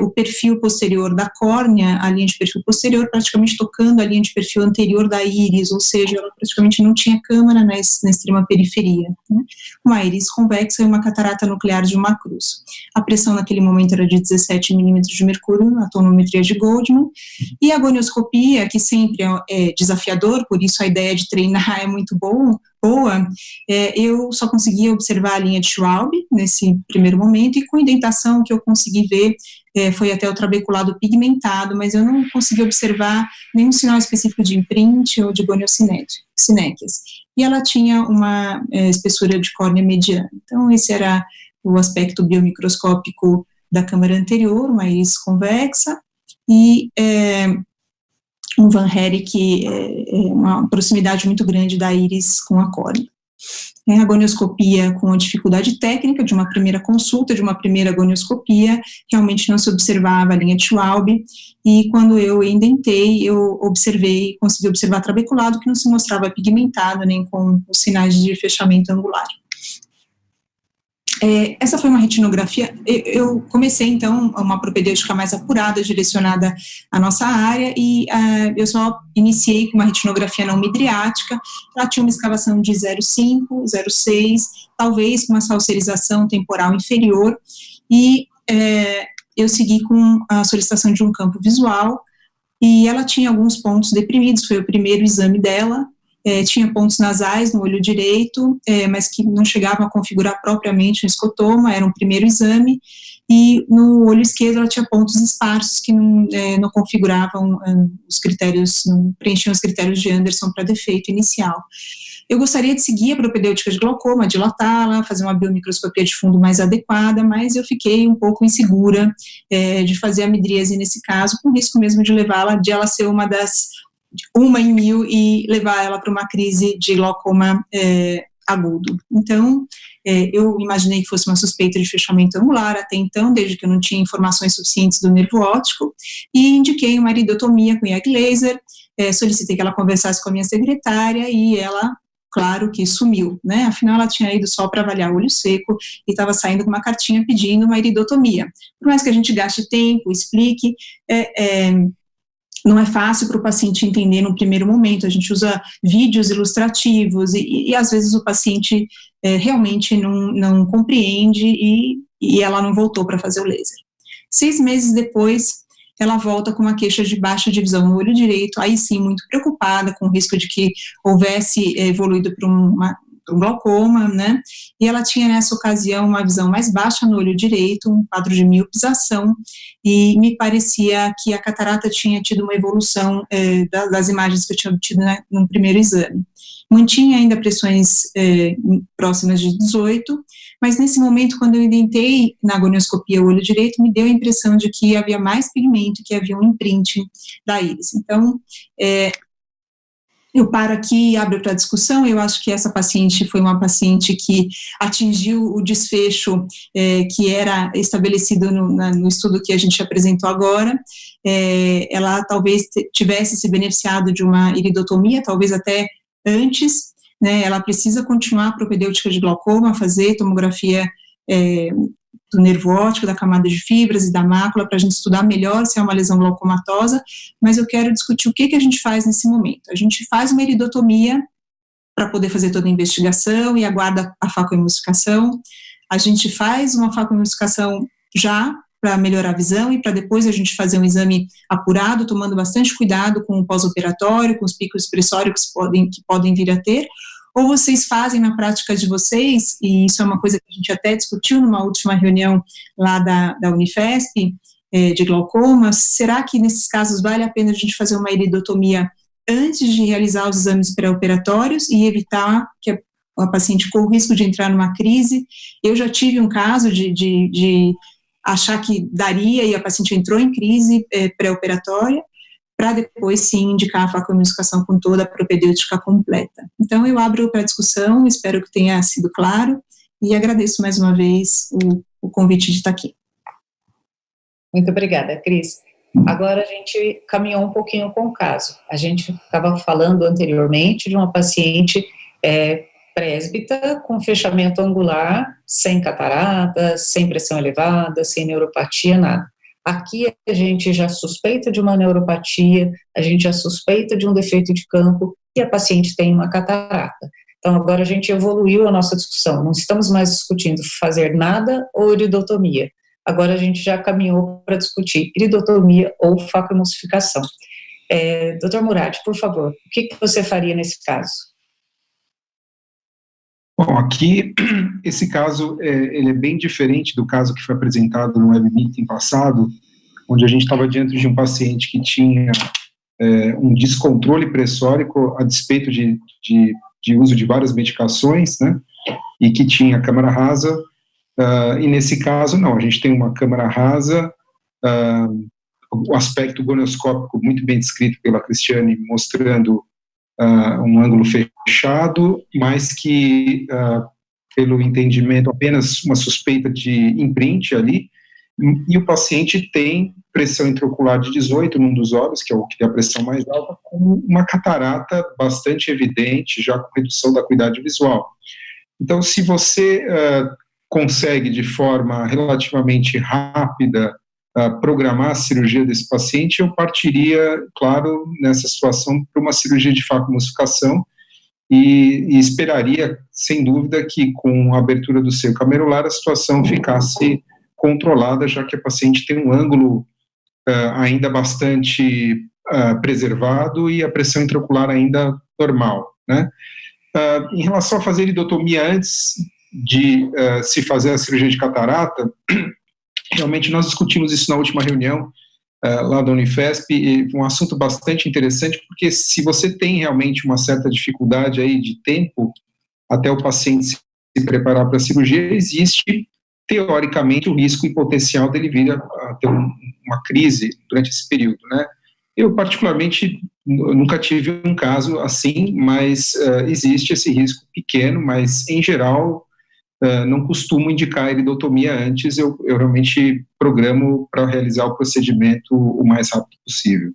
o perfil posterior da córnea, a linha de perfil posterior, praticamente tocando a linha de perfil anterior da íris, ou seja, ela praticamente não tinha câmara na extrema periferia, né? Uma íris convexa e uma catarata nuclear de uma cruz. A pressão naquele momento era de 17 milímetros de mercúrio, na tonometria de Goldman, e a gonioscopia, que sempre é desafiador, por isso a ideia de treinar é muito boa, eu só conseguia observar a linha de Schwab nesse primeiro momento, e com indentação que eu consegui ver foi até o trabeculado pigmentado, mas eu não consegui observar nenhum sinal específico de imprint ou de goniosinéquias. E ela tinha uma espessura de córnea mediana. Então, esse era o aspecto biomicroscópico da câmara anterior, uma íris convexa, e um Van Herrick, uma proximidade muito grande da íris com a córnea. A gonioscopia com a dificuldade técnica de uma primeira consulta, de uma primeira gonioscopia, realmente não se observava a linha de Schwab, e quando eu indentei, eu consegui observar trabeculado, que não se mostrava pigmentado, nem com os sinais de fechamento angular. Essa foi uma retinografia. Eu comecei, então, uma propedêutica mais apurada, direcionada à nossa área, e eu só iniciei com uma retinografia não midriática. Ela tinha uma escavação de 0,5, 0,6, talvez com uma salserização temporal inferior, e eu segui com a solicitação de um campo visual, e ela tinha alguns pontos deprimidos, foi o primeiro exame dela. Tinha pontos nasais no olho direito, mas que não chegavam a configurar propriamente um escotoma, era um primeiro exame, e no olho esquerdo ela tinha pontos esparsos que não configuravam os critérios, não preenchiam os critérios de Anderson para defeito inicial. eu gostaria de seguir a propedêutica de glaucoma, dilatá-la, fazer uma biomicroscopia de fundo mais adequada, mas eu fiquei um pouco insegura de fazer a midríase nesse caso, com risco mesmo de levá-la, de ela ser uma em 1000 e levar ela para uma crise de glaucoma agudo. Então, eu imaginei que fosse uma suspeita de fechamento angular até então, desde que eu não tinha informações suficientes do nervo óptico, e indiquei uma iridotomia com IAG laser, solicitei que ela conversasse com a minha secretária e ela, claro que sumiu, né, afinal ela tinha ido só para avaliar o olho seco e estava saindo com uma cartinha pedindo uma iridotomia. Por mais que a gente gaste tempo, explique, não é fácil para o paciente entender no primeiro momento, a gente usa vídeos ilustrativos e às vezes o paciente realmente não compreende e ela não voltou para fazer o laser. 6 meses depois, ela volta com uma queixa de baixa de visão no olho direito, aí sim muito preocupada com o risco de que houvesse evoluído para um glaucoma, né, e ela tinha nessa ocasião uma visão mais baixa no olho direito, um quadro de miopização, e me parecia que a catarata tinha tido uma evolução das imagens que eu tinha obtido no primeiro exame. Mantinha ainda pressões próximas de 18, mas nesse momento, quando eu identei na agonioscopia o olho direito, me deu a impressão de que havia mais pigmento, que havia um imprint da íris. Então, eu paro aqui e abro para discussão. Eu acho que essa paciente foi uma paciente que atingiu o desfecho que era estabelecido no estudo que a gente apresentou agora. Ela talvez tivesse se beneficiado de uma iridotomia, talvez até antes, né? Ela precisa continuar a propedêutica de glaucoma, fazer tomografia do nervo óptico, da camada de fibras e da mácula, para a gente estudar melhor se é uma lesão glaucomatosa, mas eu quero discutir o que a gente faz nesse momento. A gente faz uma iridotomia para poder fazer toda a investigação e aguarda a facoemulsificação. A gente faz uma facoemulsificação já para melhorar a visão e para depois a gente fazer um exame apurado, tomando bastante cuidado com o pós-operatório, com os picos expressóricos que podem vir a ter. Ou vocês fazem na prática de vocês, e isso é uma coisa que a gente até discutiu numa última reunião lá da Unifesp, de glaucoma, será que nesses casos vale a pena a gente fazer uma iridotomia antes de realizar os exames pré-operatórios e evitar que a paciente corra o risco de entrar numa crise? Eu já tive um caso de achar que daria e a paciente entrou em crise pré-operatória, para depois sim indicar a facoemulsificação com toda a propedêutica completa. Então eu abro para discussão, espero que tenha sido claro e agradeço mais uma vez o convite de estar aqui. Muito obrigada, Cris. Agora a gente caminhou um pouquinho com o caso. A gente estava falando anteriormente de uma paciente presbítera com fechamento angular, sem catarata, sem pressão elevada, sem neuropatia, nada. Aqui a gente já suspeita de uma neuropatia, a gente já suspeita de um defeito de campo e a paciente tem uma catarata. Então agora a gente evoluiu a nossa discussão, não estamos mais discutindo fazer nada ou iridotomia. Agora a gente já caminhou para discutir iridotomia ou facoemulsificação. Dr. Murad, por favor, o que você faria nesse caso? Bom, aqui, esse caso, ele é bem diferente do caso que foi apresentado no webmeeting passado, onde a gente estava diante de um paciente que tinha um descontrole pressórico a despeito de uso de várias medicações, né, e que tinha câmara rasa, e nesse caso, não, a gente tem uma câmara rasa, o aspecto gonioscópico muito bem descrito pela Cristiane, mostrando um ângulo fechado, mas que, pelo entendimento, apenas uma suspeita de imprint ali, e o paciente tem pressão intraocular de 18 num dos olhos, que é o que tem a pressão mais alta, com uma catarata bastante evidente, já com redução da acuidade visual. Então, se você consegue, de forma relativamente rápida, programar a cirurgia desse paciente, eu partiria, claro, nessa situação, para uma cirurgia de facoemulsificação e esperaria, sem dúvida, que com a abertura do seio camerular a situação ficasse controlada, já que a paciente tem um ângulo ainda bastante preservado e a pressão intraocular ainda normal, né? Em relação a fazer iridotomia antes de se fazer a cirurgia de catarata, realmente nós discutimos isso na última reunião, lá da Unifesp, um assunto bastante interessante, porque se você tem realmente uma certa dificuldade aí de tempo até o paciente se preparar para a cirurgia, existe, teoricamente, o risco e potencial dele vir a ter uma crise durante esse período, né? Eu, particularmente, nunca tive um caso assim, mas existe esse risco pequeno, mas, em geral, não costumo indicar iridotomia antes, eu realmente programo para realizar o procedimento o mais rápido possível.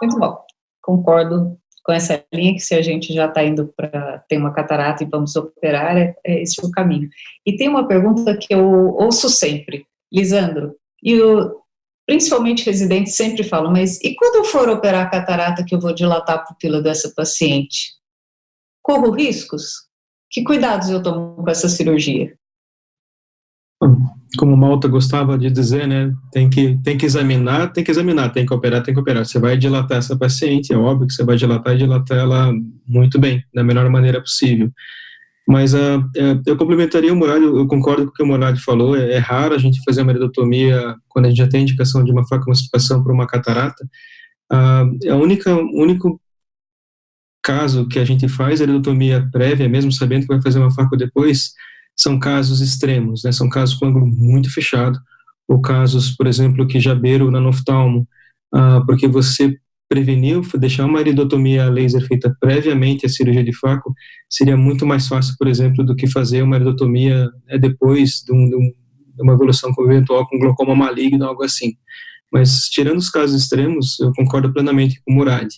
Muito bom, concordo com essa linha, que se a gente já está indo para ter uma catarata e vamos operar, é esse o caminho. E tem uma pergunta que eu ouço sempre, Lisandro, e principalmente residentes sempre falam, mas e quando eu for operar a catarata que eu vou dilatar a pupila dessa paciente? Corro riscos? Que cuidados eu tomo com essa cirurgia? Como o Malta gostava de dizer, né, tem que examinar, tem que operar, Você vai dilatar essa paciente, é óbvio que você vai dilatar ela muito bem, da melhor maneira possível. Mas eu complementaria o Murad, eu concordo com o que o Murad falou, é raro a gente fazer uma iridotomia quando a gente já tem indicação de uma facomulsificação para uma catarata. O único caso que a gente faz a iridotomia prévia, mesmo sabendo que vai fazer uma faco depois, são casos extremos, né? São casos com ângulo muito fechado, ou casos, por exemplo, que já beiram o nanoftalmo, porque você preveniu, deixar uma iridotomia laser feita previamente à cirurgia de faco, seria muito mais fácil, por exemplo, do que fazer uma iridotomia depois de uma evolução eventual com glaucoma maligno, algo assim. Mas, tirando os casos extremos, eu concordo plenamente com o Murad.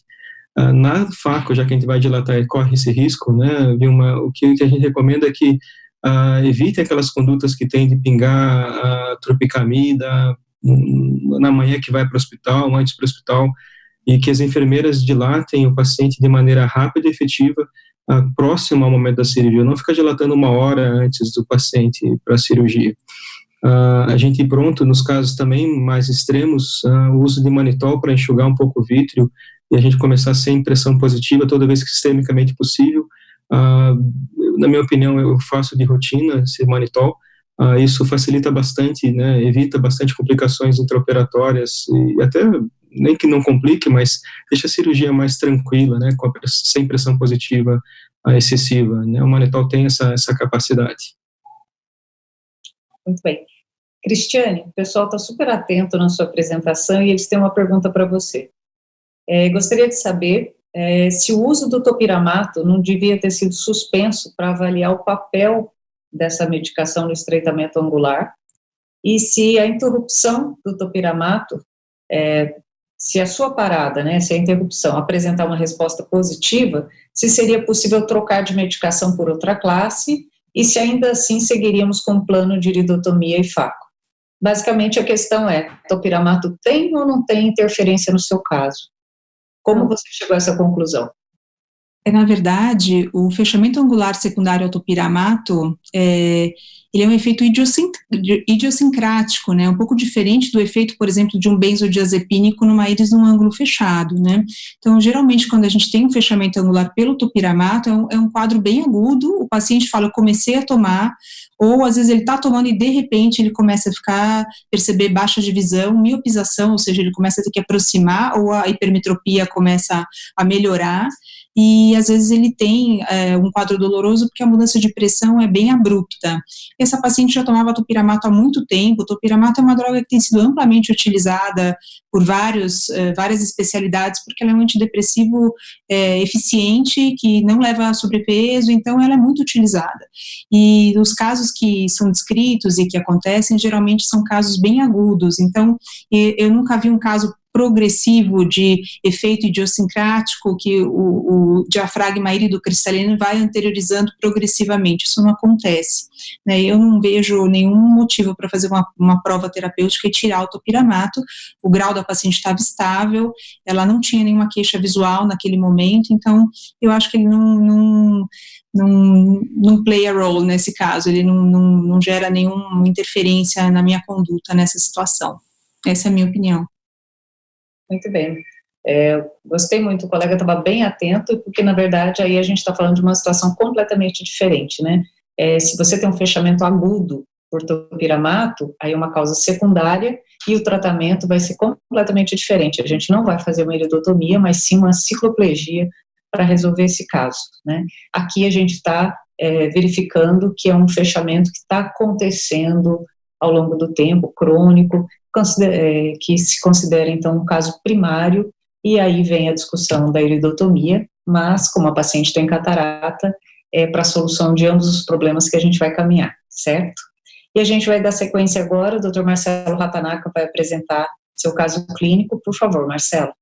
Na faco, já que a gente vai dilatar e corre esse risco, né, o que a gente recomenda é que evite aquelas condutas que tem de pingar tropicamida na manhã que vai para o hospital, antes para o hospital, e que as enfermeiras dilatem o paciente de maneira rápida e efetiva, próximo ao momento da cirurgia, não ficar dilatando 1 hora antes do paciente para a cirurgia. A gente pronto, nos casos também mais extremos, o uso de manitol para enxugar um pouco o vítreo, e a gente começar sem impressão positiva toda vez que sistemicamente possível. Na minha opinião, eu faço de rotina esse manitol. Isso facilita bastante, né, evita bastante complicações intraoperatórias, e até, nem que não complique, mas deixa a cirurgia mais tranquila, né, sem pressão positiva excessiva, né. O manitol tem essa capacidade. Muito bem. Cristiane, o pessoal está super atento na sua apresentação e eles têm uma pergunta para você. Gostaria de saber se o uso do topiramato não devia ter sido suspenso para avaliar o papel dessa medicação no estreitamento angular, e se a interrupção do topiramato, se a sua parada, né, se a interrupção apresentar uma resposta positiva, se seria possível trocar de medicação por outra classe, e se ainda assim seguiríamos com o plano de iridotomia e faco. Basicamente a questão é, topiramato tem ou não tem interferência no seu caso? Como você chegou a essa conclusão? Na verdade, o fechamento angular secundário ao topiramato, ele é um efeito idiosincrático, né, um pouco diferente do efeito, por exemplo, de um benzodiazepínico numa íris num ângulo fechado, né. Então, geralmente, quando a gente tem um fechamento angular pelo topiramato, é um quadro bem agudo, o paciente fala, eu comecei a tomar, ou às vezes ele está tomando e de repente ele começa a perceber baixa de visão, miopização, ou seja, ele começa a ter que aproximar, ou a hipermetropia começa a melhorar, e às vezes ele tem um quadro doloroso porque a mudança de pressão é bem abrupta. Essa paciente já tomava topiramato há muito tempo. O topiramato é uma droga que tem sido amplamente utilizada por várias especialidades, porque ela é um antidepressivo eficiente, que não leva a sobrepeso, então ela é muito utilizada. E os casos que são descritos e que acontecem, geralmente são casos bem agudos, então eu nunca vi um caso progressivo de efeito idiosincrático que o diafragma írido-cristalino vai anteriorizando progressivamente, isso não acontece, né? Eu não vejo nenhum motivo para fazer uma prova terapêutica e tirar o topiramato. O grau da paciente estava estável, ela não tinha nenhuma queixa visual naquele momento, então eu acho que ele não play a role nesse caso, ele não gera nenhuma interferência na minha conduta nessa situação. Essa é a minha opinião. Muito bem. Gostei muito, o colega estava bem atento, porque, na verdade, aí a gente está falando de uma situação completamente diferente, né? Se você tem um fechamento agudo por topiramato, aí é uma causa secundária, e o tratamento vai ser completamente diferente. A gente não vai fazer uma iridotomia, mas sim uma cicloplegia para resolver esse caso, né? Aqui a gente está verificando que é um fechamento que está acontecendo ao longo do tempo, crônico, que se considera, então, um caso primário, e aí vem a discussão da iridotomia, mas, como a paciente tem catarata, é para a solução de ambos os problemas que a gente vai caminhar, certo? E a gente vai dar sequência agora, o Dr. Marcelo Ratanaka vai apresentar seu caso clínico. Por favor, Marcelo.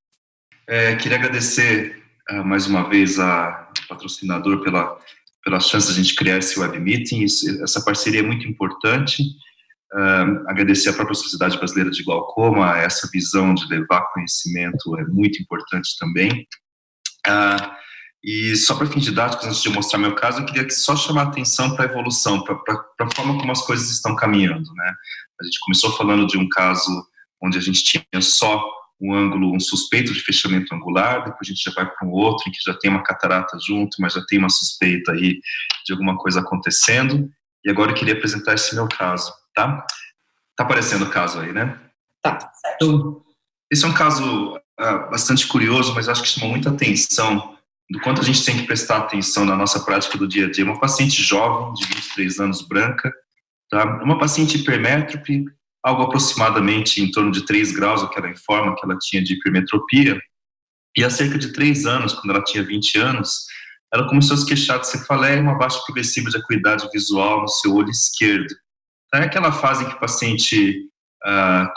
Queria agradecer mais uma vez ao patrocinador pela chance de a gente criar esse web meeting. Essa parceria é muito importante. Agradecer à própria Sociedade Brasileira de Glaucoma, essa visão de levar conhecimento é muito importante também. E só para fim didáticos, antes de eu mostrar meu caso, eu queria só chamar a atenção para a evolução, para a forma como as coisas estão caminhando, né? A gente começou falando de um caso onde a gente tinha só um suspeito de fechamento angular, depois a gente já vai para um outro em que já tem uma catarata junto, mas já tem uma suspeita aí de alguma coisa acontecendo, e agora eu queria apresentar esse meu caso, tá? Tá aparecendo o caso aí, né? Tá. Então, esse é um caso bastante curioso, mas acho que chama muita atenção do quanto a gente tem que prestar atenção na nossa prática do dia a dia. Uma paciente jovem, de 23 anos, branca, tá? Uma paciente hipermétrope, algo aproximadamente em torno de 3 graus, o que ela informa que ela tinha de hipermetropia, e há cerca de 3 anos, quando ela tinha 20 anos, ela começou a se queixar de cefaleia e uma baixa progressiva de acuidade visual no seu olho esquerdo. Então, é aquela fase em que o paciente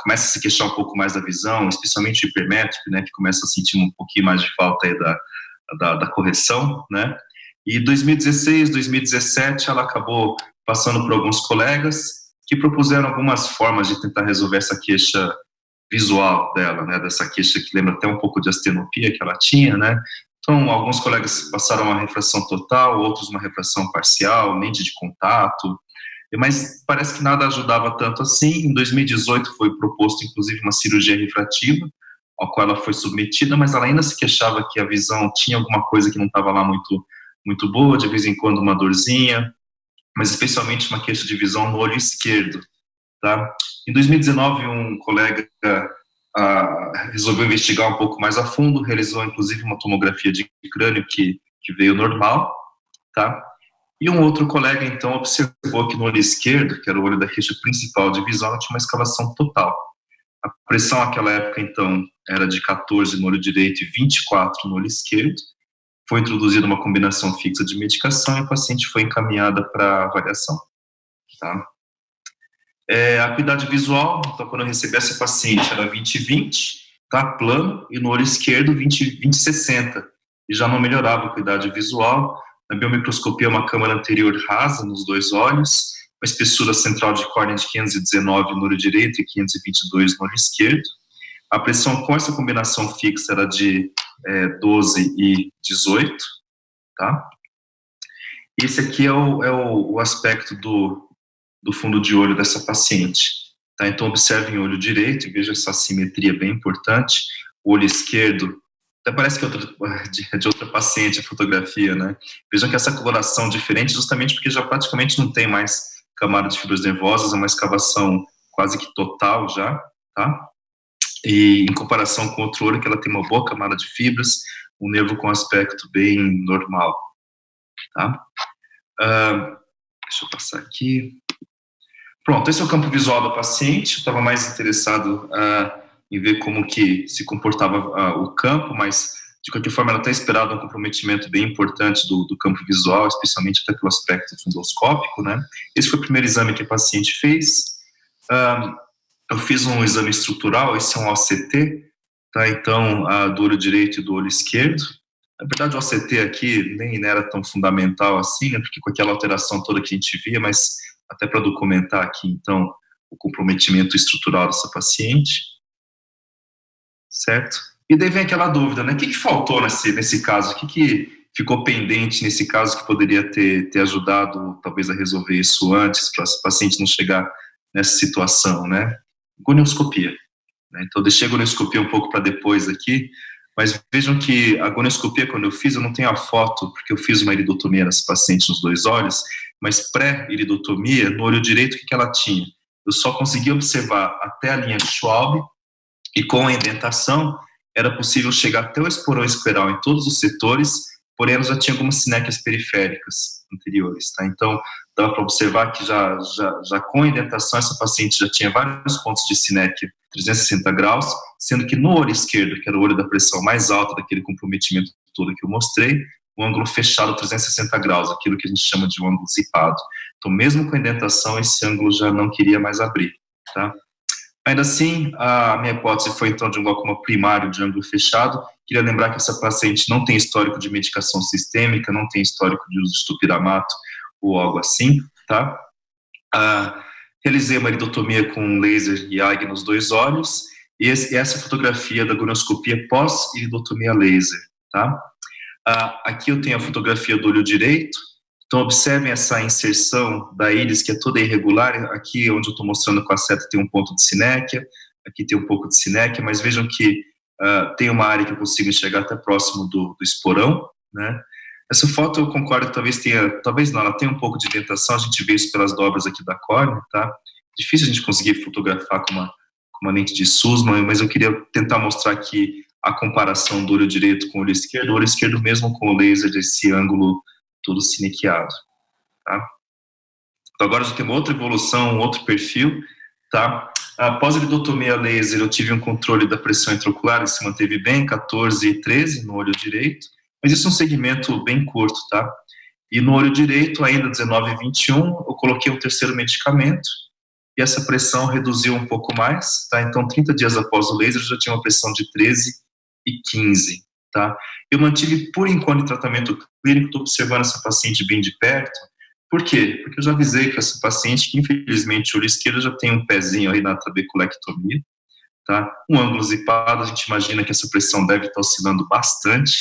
começa a se queixar um pouco mais da visão, especialmente o hipermétrope, né, que começa a sentir um pouquinho mais de falta aí da correção, né? E 2016, 2017, ela acabou passando por alguns colegas que propuseram algumas formas de tentar resolver essa queixa visual dela, né? Dessa queixa que lembra até um pouco de astenopia que ela tinha, né? Então, alguns colegas passaram uma refração total, outros uma refração parcial, lente de contato, mas parece que nada ajudava tanto assim. Em 2018 foi proposto, inclusive, uma cirurgia refrativa, ao qual ela foi submetida, mas ela ainda se queixava que a visão tinha alguma coisa que não estava lá muito boa, de vez em quando uma dorzinha, mas especialmente uma queixa de visão no olho esquerdo, tá? Em 2019, um colega resolveu investigar um pouco mais a fundo, realizou inclusive uma tomografia de crânio que veio normal, tá? E um outro colega, então, observou que no olho esquerdo, que era o olho da queixa principal de visão, ela tinha uma escavação total. A pressão naquela época, então, era de 14 no olho direito e 24 no olho esquerdo. Foi introduzida uma combinação fixa de medicação e a paciente foi encaminhada para avaliação. Tá? A acuidade visual, então, quando eu recebi essa paciente, era 20/20, tá? Plano, e no olho esquerdo, 20/60. E já não melhorava a acuidade visual. Na biomicroscopia, uma câmara anterior rasa nos 2 olhos, uma espessura central de córnea de 519 no olho direito e 522 no olho esquerdo. A pressão com essa combinação fixa era de 12 e 18, tá? Esse aqui é o aspecto do fundo de olho dessa paciente, tá? Então, observem o olho direito e veja essa assimetria bem importante. O olho esquerdo, até parece que é de outra paciente a fotografia, né? Vejam que essa coloração diferente justamente porque já praticamente não tem mais camada de fibras nervosas, é uma escavação quase que total já, tá? E em comparação com outro olho, que ela tem uma boa camada de fibras, um nervo com aspecto bem normal, tá? Deixa eu passar aqui. Pronto, esse é o campo visual da paciente. Eu estava mais interessado em ver como que se comportava o campo, mas de qualquer forma ela está esperada um comprometimento bem importante do campo visual, especialmente até pelo aspecto fundoscópico, né? Esse foi o primeiro exame que a paciente fez. Eu fiz um exame estrutural, esse é um OCT, tá? Então, do olho direito e do olho esquerdo. Na verdade, o OCT aqui nem era tão fundamental assim, né? Porque com aquela alteração toda que a gente via, mas até para documentar aqui, então, o comprometimento estrutural dessa paciente, certo? E daí vem aquela dúvida, né? O que faltou nesse caso? O que ficou pendente nesse caso que poderia ter ajudado, talvez, a resolver isso antes, para esse paciente não chegar nessa situação, né? Gonioscopia. Né? Então, eu deixei a gonioscopia um pouco para depois aqui, mas vejam que a gonioscopia, quando eu fiz, eu não tenho a foto, porque eu fiz uma iridotomia nessa paciente nos 2 olhos, mas pré-iridotomia, no olho direito, o que ela tinha? eu só conseguia observar até a linha de Schwab, e com a indentação era possível chegar até o esporão escleral em todos os setores, porém ela já tinha algumas sinéquias periféricas anteriores, tá? Então, dá para observar que já com a indentação essa paciente já tinha vários pontos de sinéquia 360 graus, sendo que no olho esquerdo, que era o olho da pressão mais alta daquele comprometimento todo que eu mostrei, o ângulo fechado 360 graus, aquilo que a gente chama de um ângulo zipado. Então, mesmo com a indentação, esse ângulo já não queria mais abrir, tá? Ainda assim, a minha hipótese foi então de um glaucoma primário de ângulo fechado. Queria lembrar que essa paciente não tem histórico de medicação sistêmica, não tem histórico de uso de topiramato ou algo assim, tá? Realizei uma iridotomia com laser e AG nos 2 olhos, e essa fotografia da gonioscopia pós-iridotomia laser, tá? Aqui eu tenho a fotografia do olho direito. Então, observem essa inserção da íris, que é toda irregular. Aqui, onde eu estou mostrando com a seta, tem um ponto de sinéquia, aqui tem um pouco de sinéquia, mas vejam que tem uma área que eu consigo enxergar até próximo do esporão, né? Essa foto eu concordo que talvez não, ela tem um pouco de indentação, a gente vê isso pelas dobras aqui da córnea, tá? Difícil a gente conseguir fotografar com uma lente de Sussman, mas eu queria tentar mostrar aqui a comparação do olho direito com o olho esquerdo mesmo com o laser desse ângulo todo sinequiado, tá? Então agora já tem uma outra evolução, um outro perfil, tá? Após a iridotomia laser, eu tive um controle da pressão intraocular, ele se manteve bem, 14 e 13 no olho direito, mas isso é um segmento bem curto, tá? E no olho direito, ainda 19 e 21, eu coloquei um terceiro medicamento, e essa pressão reduziu um pouco mais, tá? Então 30 dias após o laser, eu já tinha uma pressão de 13 e 15, tá? Eu mantive, por enquanto, tratamento clínico, estou observando essa paciente bem de perto. Por quê? Porque eu já avisei para essa paciente que, infelizmente, o olho esquerdo já tem um pezinho aí na trabeculectomia, tá? Um ângulo zipado, a gente imagina que essa pressão deve estar oscilando bastante,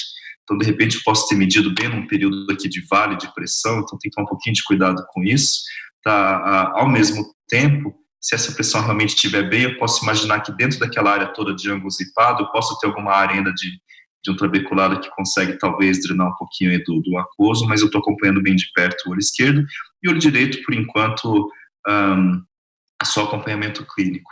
então, de repente, eu posso ter medido bem num período aqui de vale de pressão, então tem que tomar um pouquinho de cuidado com isso, tá? Ao mesmo tempo, se essa pressão realmente estiver bem, eu posso imaginar que dentro daquela área toda de ângulo zipado, eu posso ter alguma área ainda de um trabeculado que consegue talvez drenar um pouquinho aí do aquoso, mas eu estou acompanhando bem de perto o olho esquerdo, e o olho direito, por enquanto, só acompanhamento clínico,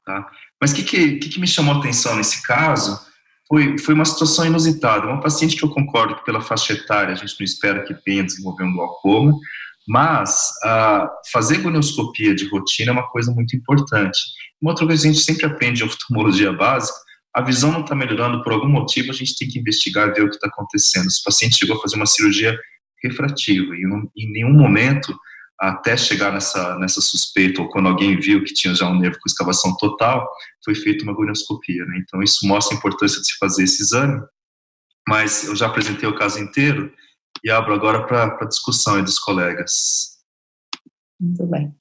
tá? Mas o que me chamou a atenção nesse caso foi uma situação inusitada, uma paciente que eu concordo que pela faixa etária a gente não espera que tenha desenvolver um glaucoma, mas fazer gonioscopia de rotina é uma coisa muito importante. Uma outra coisa que a gente sempre aprende em oftalmologia básica, a visão não está melhorando por algum motivo, a gente tem que investigar, ver o que está acontecendo. Esse paciente chegou a fazer uma cirurgia refrativa e em nenhum momento, até chegar nessa suspeita, ou quando alguém viu que tinha já um nervo com escavação total, foi feita uma gonioscopia, né? Então isso mostra a importância de se fazer esse exame, mas eu já apresentei o caso inteiro e abro agora para a discussão aí dos colegas. Muito bem.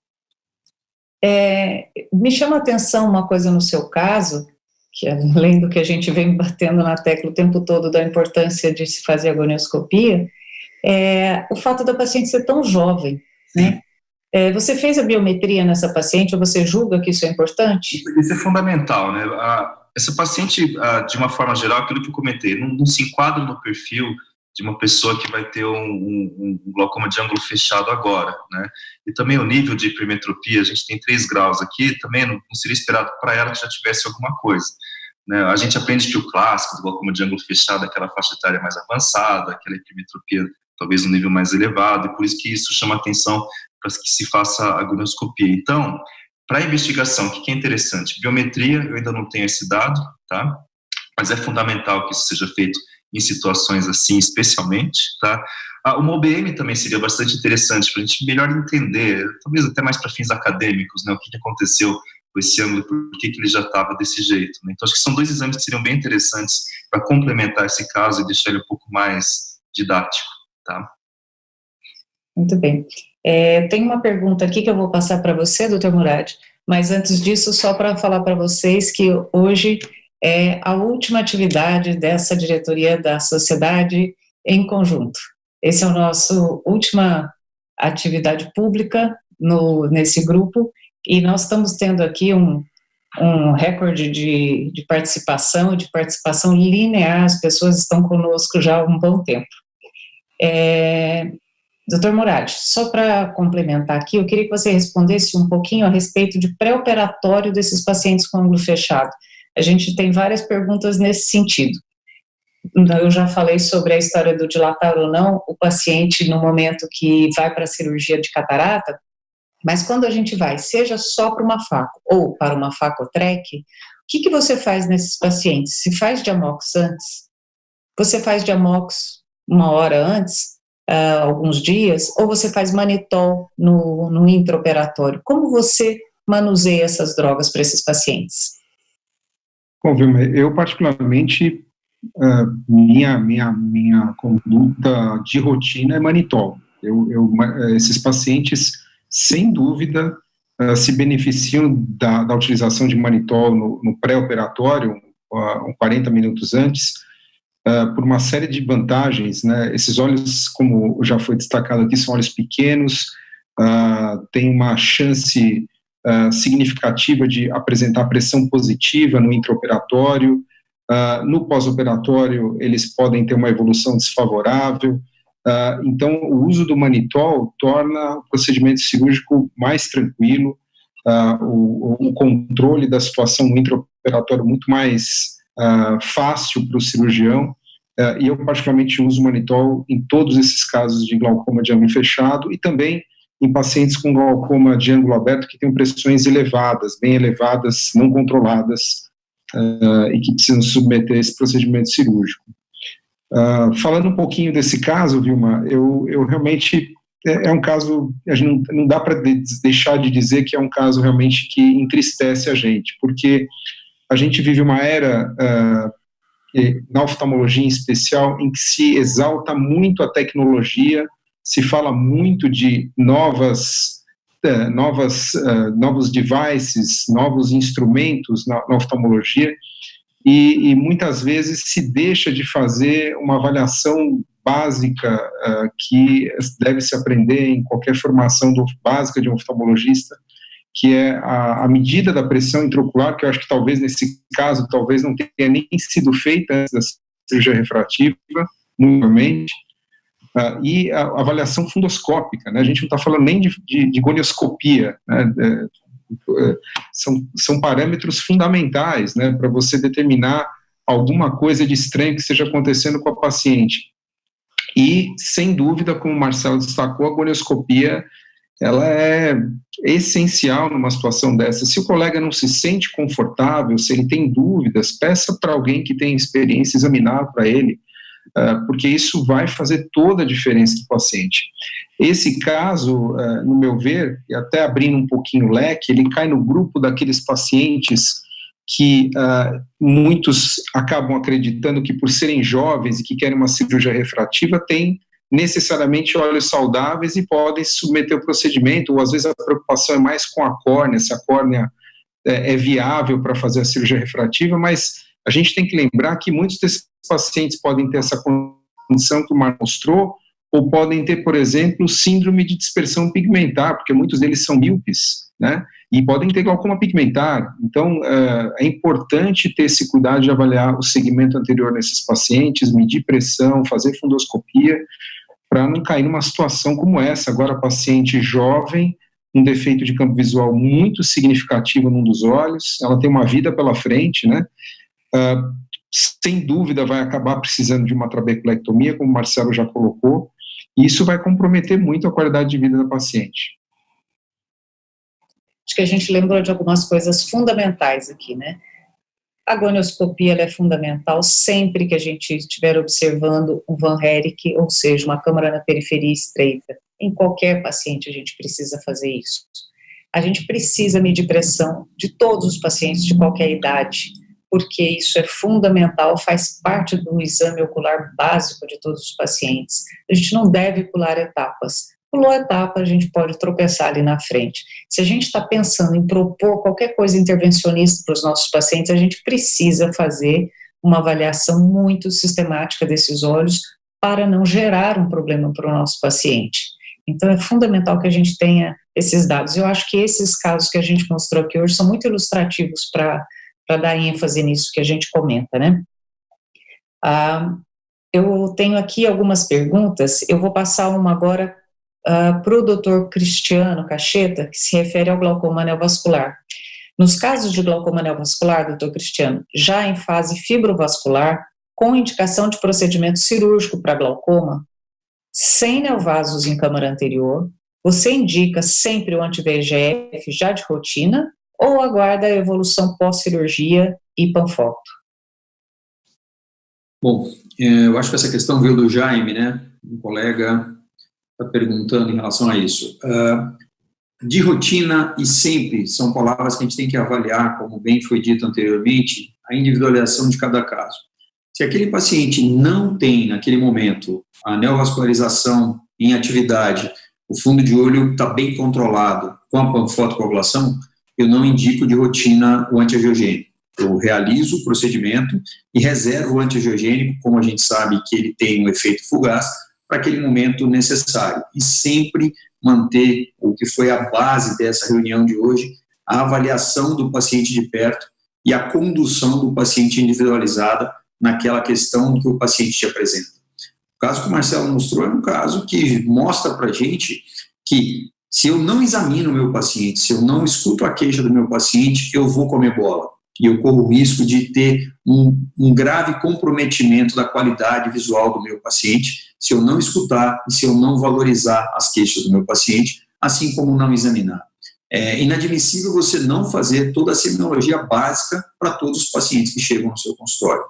Me chama a atenção uma coisa no seu caso, que além do que a gente vem batendo na tecla o tempo todo da importância de se fazer a gonioscopia, o fato da paciente ser tão jovem, né? Você fez a biometria nessa paciente, ou você julga que isso é importante? Isso é fundamental, né? Essa paciente, de uma forma geral, aquilo que eu comentei, não se enquadra no perfil de uma pessoa que vai ter um glaucoma de ângulo fechado agora, né? E também o nível de hipermetropia, a gente tem 3 graus aqui, também não seria esperado para ela que já tivesse alguma coisa, né? A gente aprende que o clássico do glaucoma de ângulo fechado é aquela faixa etária mais avançada, aquela hipermetropia talvez um nível mais elevado, e por isso que isso chama atenção para que se faça a gonioscopia. Então, para a investigação, o que é interessante? Biometria, eu ainda não tenho esse dado, tá? Mas é fundamental que isso seja feito em situações assim, especialmente, tá? Uma OBM também seria bastante interessante para a gente melhor entender, talvez até mais para fins acadêmicos, né, o que aconteceu com esse ângulo e por que ele já estava desse jeito, né? Então, acho que são 2 exames que seriam bem interessantes para complementar esse caso e deixar ele um pouco mais didático, tá? Muito bem. Tem uma pergunta aqui que eu vou passar para você, doutor Murad, mas antes disso, só para falar para vocês que hoje é a última atividade dessa diretoria da sociedade em conjunto. Essa é a nossa última atividade pública nesse grupo, e nós estamos tendo aqui um recorde de participação linear, as pessoas estão conosco já há um bom tempo. Doutor Murad, só para complementar aqui, eu queria que você respondesse um pouquinho a respeito de pré-operatório desses pacientes com ângulo fechado. A gente tem várias perguntas nesse sentido. Eu já falei sobre a história do dilatar ou não o paciente no momento que vai para a cirurgia de catarata, mas quando a gente vai, seja só para uma faco ou para uma facotrec, o que você faz nesses pacientes? Se faz Diamox antes? Você faz Diamox 1 hora antes? Alguns dias, ou você faz manitol no intraoperatório? Como você manuseia essas drogas para esses pacientes? Bom, Vilma, eu particularmente, minha conduta de rotina é manitol. Esses pacientes, sem dúvida, se beneficiam da utilização de manitol no pré-operatório, 40 minutos antes, por uma série de vantagens, né? Esses olhos, como já foi destacado aqui, são olhos pequenos, tem uma chance significativa de apresentar pressão positiva no intraoperatório, no pós-operatório eles podem ter uma evolução desfavorável, então o uso do manitol torna o procedimento cirúrgico mais tranquilo, o controle da situação no intraoperatório muito mais fácil para o cirurgião, e eu particularmente uso manitol em todos esses casos de glaucoma de ângulo fechado e também em pacientes com glaucoma de ângulo aberto que têm pressões elevadas, bem elevadas, não controladas, e que precisam submeter a esse procedimento cirúrgico. Falando um pouquinho desse caso, Vilma, eu realmente, é um caso, a gente não dá para deixar de dizer que é um caso realmente que entristece a gente, porque a gente vive uma era, na oftalmologia em especial, em que se exalta muito a tecnologia, se fala muito de novos devices, novos instrumentos na oftalmologia, e muitas vezes se deixa de fazer uma avaliação básica que deve se aprender em qualquer formação básica de um oftalmologista, que é a medida da pressão intraocular, que eu acho que talvez nesse caso, talvez não tenha nem sido feita antes da cirurgia refrativa, normalmente, e a avaliação fundoscópica, né? A gente não está falando nem de gonioscopia, né? São parâmetros fundamentais, né, para você determinar alguma coisa de estranho que esteja acontecendo com a paciente. E, sem dúvida, como o Marcelo destacou, a gonioscopia ela é essencial numa situação dessa. Se o colega não se sente confortável, se ele tem dúvidas, peça para alguém que tem experiência examinar para ele, porque isso vai fazer toda a diferença do paciente. Esse caso, no meu ver, e até abrindo um pouquinho o leque, ele cai no grupo daqueles pacientes que muitos acabam acreditando que por serem jovens e que querem uma cirurgia refrativa, têm necessariamente olhos saudáveis e podem se submeter ao procedimento, ou às vezes a preocupação é mais com a córnea, se a córnea é viável para fazer a cirurgia refrativa, mas a gente tem que lembrar que muitos desses pacientes podem ter essa condição que o Marco mostrou, ou podem ter, por exemplo, síndrome de dispersão pigmentar, porque muitos deles são míopes, né, e podem ter glaucoma pigmentar. Então, é importante ter esse cuidado de avaliar o segmento anterior nesses pacientes, medir pressão, fazer fundoscopia, para não cair numa situação como essa. Agora, paciente jovem, um defeito de campo visual muito significativo num dos olhos, ela tem uma vida pela frente, né, sem dúvida vai acabar precisando de uma trabeculectomia, como o Marcelo já colocou, e isso vai comprometer muito a qualidade de vida da paciente. Acho que a gente lembrou de algumas coisas fundamentais aqui, né? A gonioscopia ela é fundamental sempre que a gente estiver observando um Van Herrick, ou seja, uma câmara na periferia estreita. Em qualquer paciente a gente precisa fazer isso. A gente precisa medir pressão de todos os pacientes de qualquer idade, porque isso é fundamental, faz parte do exame ocular básico de todos os pacientes. A gente não deve pular etapas. Pulou a etapa, a gente pode tropeçar ali na frente. Se a gente está pensando em propor qualquer coisa intervencionista para os nossos pacientes, a gente precisa fazer uma avaliação muito sistemática desses olhos para não gerar um problema para o nosso paciente. Então, é fundamental que a gente tenha esses dados. Eu acho que esses casos que a gente mostrou aqui hoje são muito ilustrativos para dar ênfase nisso que a gente comenta, né? Eu tenho aqui algumas perguntas, eu vou passar uma agora para o Dr. Cristiano Cacheta, que se refere ao glaucoma neovascular. Nos casos de glaucoma neovascular, Dr. Cristiano, já em fase fibrovascular, com indicação de procedimento cirúrgico para glaucoma, sem neovasos em câmara anterior, você indica sempre o anti-VEGF já de rotina ou aguarda a evolução pós-cirurgia e panfoto? Bom, eu acho que essa questão veio do Jaime, né? Um colega está perguntando em relação a isso. De rotina e sempre são palavras que a gente tem que avaliar, como bem foi dito anteriormente, a individualização de cada caso. Se aquele paciente não tem, naquele momento, a neovascularização em atividade, o fundo de olho está bem controlado com a panfotocoagulação, eu não indico de rotina o antiangiogênico. Eu realizo o procedimento e reservo o antiangiogênico, como a gente sabe que ele tem um efeito fugaz, para aquele momento necessário. E sempre manter o que foi a base dessa reunião de hoje, a avaliação do paciente de perto e a condução do paciente individualizada naquela questão que o paciente te apresenta. O caso que o Marcelo mostrou é um caso que mostra para a gente que se eu não examino o meu paciente, se eu não escuto a queixa do meu paciente, eu vou comer bola. E eu corro o risco de ter um grave comprometimento da qualidade visual do meu paciente, se eu não escutar e se eu não valorizar as queixas do meu paciente, assim como não examinar. É inadmissível você não fazer toda a semiologia básica para todos os pacientes que chegam no seu consultório.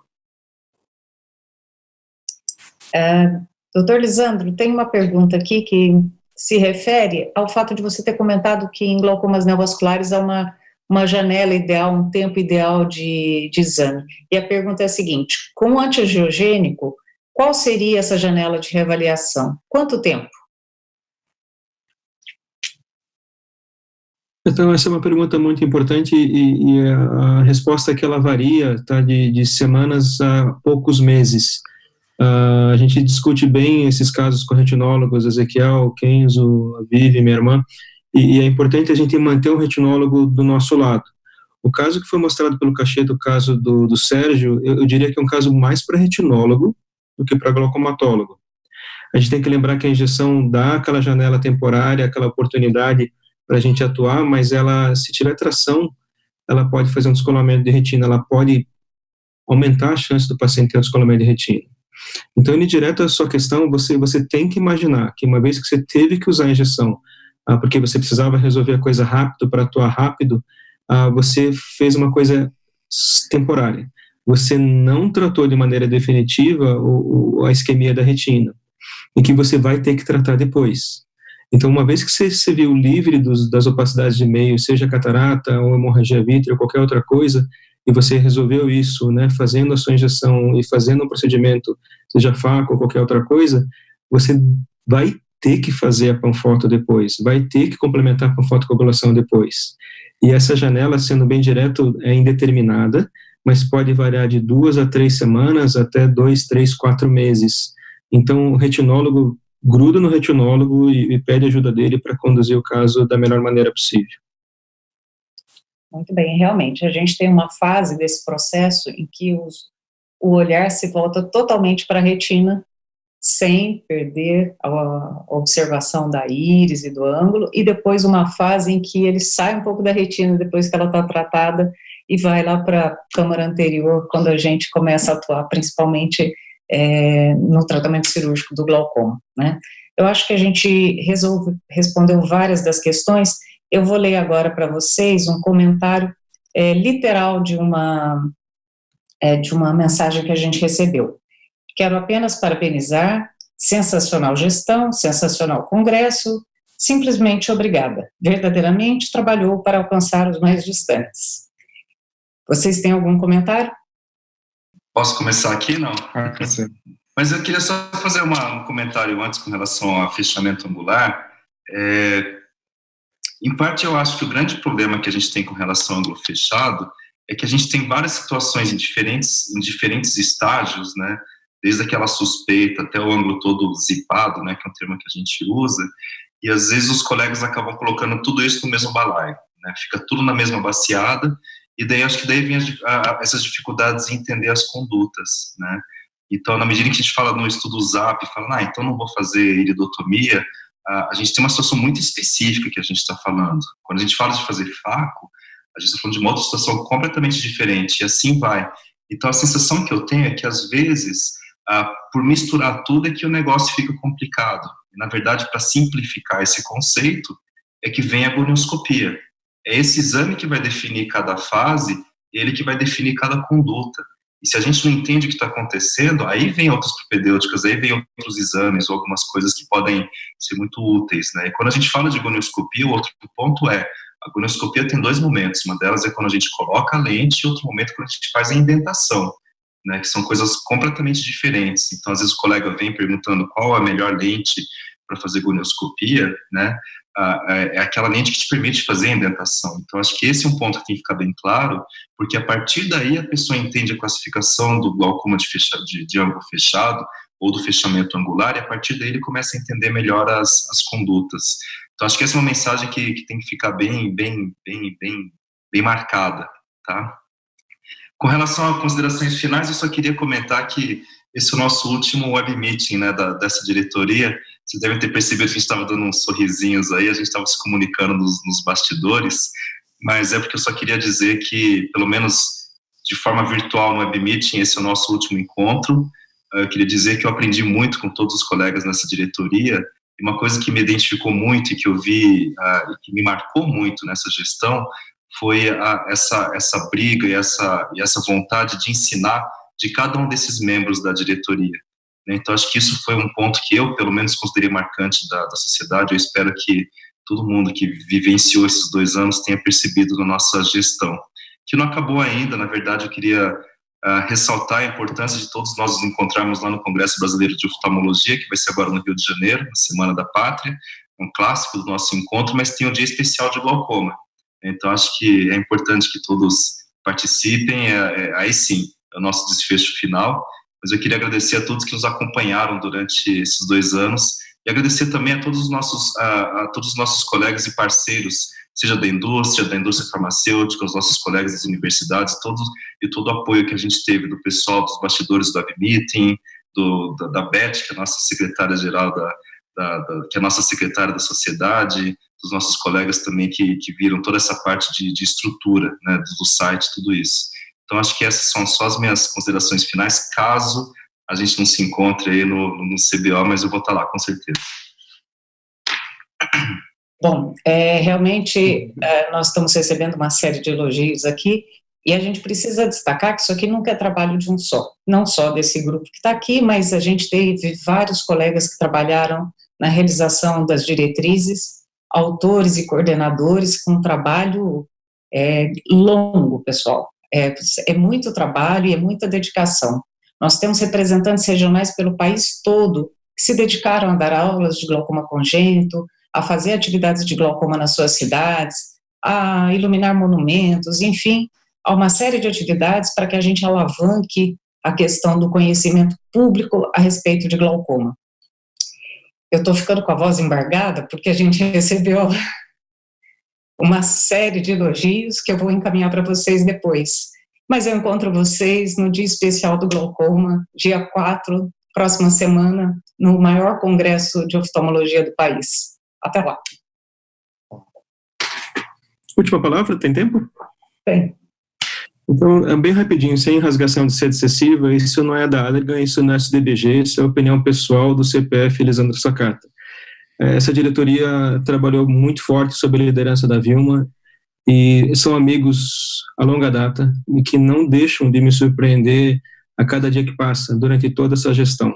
Doutor Lisandro, tem uma pergunta aqui que se refere ao fato de você ter comentado que em glaucomas neovasculares há uma janela ideal, um tempo ideal de exame. E a pergunta é a seguinte: com o antiangiogênico, qual seria essa janela de reavaliação? Quanto tempo? Então, essa é uma pergunta muito importante e a resposta é que ela varia, tá, de semanas a poucos meses. A gente discute bem esses casos com retinólogos, Ezequiel, Kenzo, a Vivi, minha irmã, e é importante a gente manter o retinólogo do nosso lado. O caso que foi mostrado pelo Cacheta, o caso do Sérgio, eu diria que é um caso mais para retinólogo do que para glaucomatólogo. A gente tem que lembrar que a injeção dá aquela janela temporária, aquela oportunidade para a gente atuar, mas ela, se tiver tração, ela pode fazer um descolamento de retina, ela pode aumentar a chance do paciente ter um descolamento de retina. Então, indo direto à sua questão, você tem que imaginar que uma vez que você teve que usar a injeção, porque você precisava resolver a coisa rápido, para atuar rápido, você fez uma coisa temporária. Você não tratou de maneira definitiva a isquemia da retina, e que você vai ter que tratar depois. Então, uma vez que você viu livre das opacidades de meio, seja catarata ou hemorragia vítrea ou qualquer outra coisa, e você resolveu isso, né, fazendo a sua injeção e fazendo um procedimento, seja faca ou qualquer outra coisa, você vai ter que fazer a panfoto depois, vai ter que complementar a panfotocoagulação depois. E essa janela, sendo bem direto, é indeterminada, mas pode variar de 2 a 3 semanas até 2, 3, 4 meses. Então, o retinólogo gruda no retinólogo e pede ajuda dele para conduzir o caso da melhor maneira possível. Muito bem, realmente, a gente tem uma fase desse processo em que o olhar se volta totalmente para a retina, sem perder a observação da íris e do ângulo, e depois uma fase em que ele sai um pouco da retina depois que ela está tratada e vai lá para a câmara anterior, quando a gente começa a atuar, principalmente no tratamento cirúrgico do glaucoma, né? Eu acho que a gente respondeu várias das questões. Eu vou ler agora para vocês um comentário literal de uma mensagem que a gente recebeu. Quero apenas parabenizar, sensacional gestão, sensacional congresso, simplesmente obrigada. Verdadeiramente trabalhou para alcançar os mais distantes. Vocês têm algum comentário? Posso começar aqui, não? Mas eu queria só fazer um comentário antes com relação ao fechamento angular. Em parte, eu acho que o grande problema que a gente tem com relação ao ângulo fechado é que a gente tem várias situações em diferentes estágios, né? Desde aquela suspeita até o ângulo todo zipado, né? Que é um termo que a gente usa, e às vezes os colegas acabam colocando tudo isso no mesmo balaio, né? Fica tudo na mesma baciada, e daí acho que daí vem essas dificuldades em entender as condutas, né? Então, na medida que a gente fala no estudo ZAP, fala, então não vou fazer iridotomia, a gente tem uma situação muito específica que a gente está falando. Quando a gente fala de fazer FACO, a gente está falando de uma outra situação completamente diferente, e assim vai. Então, a sensação que eu tenho é que, às vezes, por misturar tudo, é que o negócio fica complicado. E, na verdade, para simplificar esse conceito, é que vem a gonioscopia. É esse exame que vai definir cada fase, ele que vai definir cada conduta. E se a gente não entende o que está acontecendo, aí vem outras propedêuticas, aí vem outros exames, ou algumas coisas que podem ser muito úteis, né? E quando a gente fala de gonioscopia, o outro ponto é, a gonioscopia tem 2 momentos, uma delas é quando a gente coloca a lente, e outro momento é quando a gente faz a indentação, né, que são coisas completamente diferentes. Então, às vezes o colega vem perguntando qual a melhor lente para fazer gonioscopia, né, é aquela lente que te permite fazer a indentação. Então, acho que esse é um ponto que tem que ficar bem claro, porque a partir daí a pessoa entende a classificação do glaucoma de ângulo fechado, ou do fechamento angular, e a partir daí ele começa a entender melhor as condutas. Então, acho que essa é uma mensagem que tem que ficar bem marcada, tá? Com relação a considerações finais, eu só queria comentar que esse é o nosso último web meeting, né, dessa diretoria. Vocês devem ter percebido que a gente estava dando uns sorrisinhos aí, a gente estava se comunicando nos bastidores, mas é porque eu só queria dizer que, pelo menos de forma virtual no web meeting, esse é o nosso último encontro. Eu queria dizer que eu aprendi muito com todos os colegas nessa diretoria, e uma coisa que me identificou muito e que eu vi e que me marcou muito nessa gestão foi essa briga e essa vontade de ensinar de cada um desses membros da diretoria. Então, acho que isso foi um ponto que eu, pelo menos, considerei marcante da sociedade. Eu espero que todo mundo que vivenciou esses 2 anos tenha percebido na nossa gestão. Que não acabou ainda, na verdade, eu queria ressaltar a importância de todos nós nos encontrarmos lá no Congresso Brasileiro de Oftalmologia, que vai ser agora no Rio de Janeiro, na Semana da Pátria, um clássico do nosso encontro, mas tem um dia especial de glaucoma. Então, acho que é importante que todos participem, aí sim, é o nosso desfecho final, mas eu queria agradecer a todos que nos acompanharam durante esses 2 anos, e agradecer também a todos os nossos colegas e parceiros, seja da indústria farmacêutica, os nossos colegas das universidades, todo o apoio que a gente teve do pessoal dos bastidores do webmeeting, da Beth, que é a nossa secretária-geral, que é a nossa secretária da sociedade, dos nossos colegas também que viram toda essa parte de estrutura, né, do site, tudo isso. Então, acho que essas são só as minhas considerações finais, caso a gente não se encontre aí no CBO, mas eu vou estar lá, com certeza. Bom, realmente nós estamos recebendo uma série de elogios aqui, e a gente precisa destacar que isso aqui nunca é trabalho de um só, não só desse grupo que está aqui, mas a gente teve vários colegas que trabalharam na realização das diretrizes, autores e coordenadores, com um trabalho longo, pessoal. É muito trabalho e é muita dedicação. Nós temos representantes regionais pelo país todo que se dedicaram a dar aulas de glaucoma congênito, a fazer atividades de glaucoma nas suas cidades, a iluminar monumentos, enfim, há uma série de atividades para que a gente alavanque a questão do conhecimento público a respeito de glaucoma. Eu estou ficando com a voz embargada porque a gente recebeu uma série de elogios que eu vou encaminhar para vocês depois. Mas eu encontro vocês no dia especial do glaucoma, dia 4, próxima semana, no maior congresso de oftalmologia do país. Até lá. Última palavra, tem tempo? Tem. Então, bem rapidinho, sem rasgação de sede excessiva, isso não é da Allergan, isso não é SDBG, isso é a opinião pessoal do CPF Elisandro Sakata. Essa diretoria trabalhou muito forte sob a liderança da Vilma, e são amigos a longa data, e que não deixam de me surpreender a cada dia que passa, durante toda essa gestão.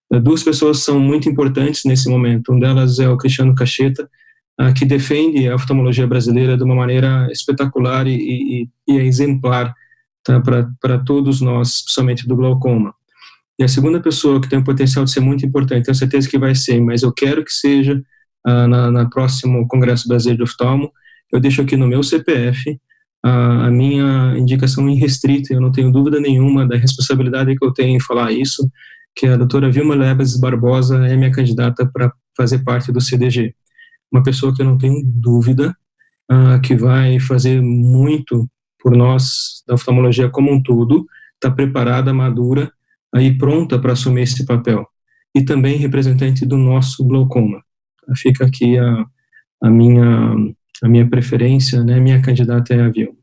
2 pessoas são muito importantes nesse momento, uma delas é o Cristiano Cacheta, que defende a oftalmologia brasileira de uma maneira espetacular e exemplar, tá, para todos nós, principalmente do glaucoma. E a segunda pessoa que tem o potencial de ser muito importante, tenho certeza que vai ser, mas eu quero que seja na próximo Congresso Brasileiro de Oftalmo, eu deixo aqui no meu CPF a minha indicação irrestrita, eu não tenho dúvida nenhuma da responsabilidade que eu tenho em falar isso, que a doutora Vilma Lebes Barbosa é minha candidata para fazer parte do CDG. Uma pessoa que eu não tenho dúvida que vai fazer muito por nós, da oftalmologia como um todo, está preparada, madura e pronta para assumir esse papel. E também representante do nosso glaucoma. fica aqui a minha preferência, né, minha candidata é a Vilma.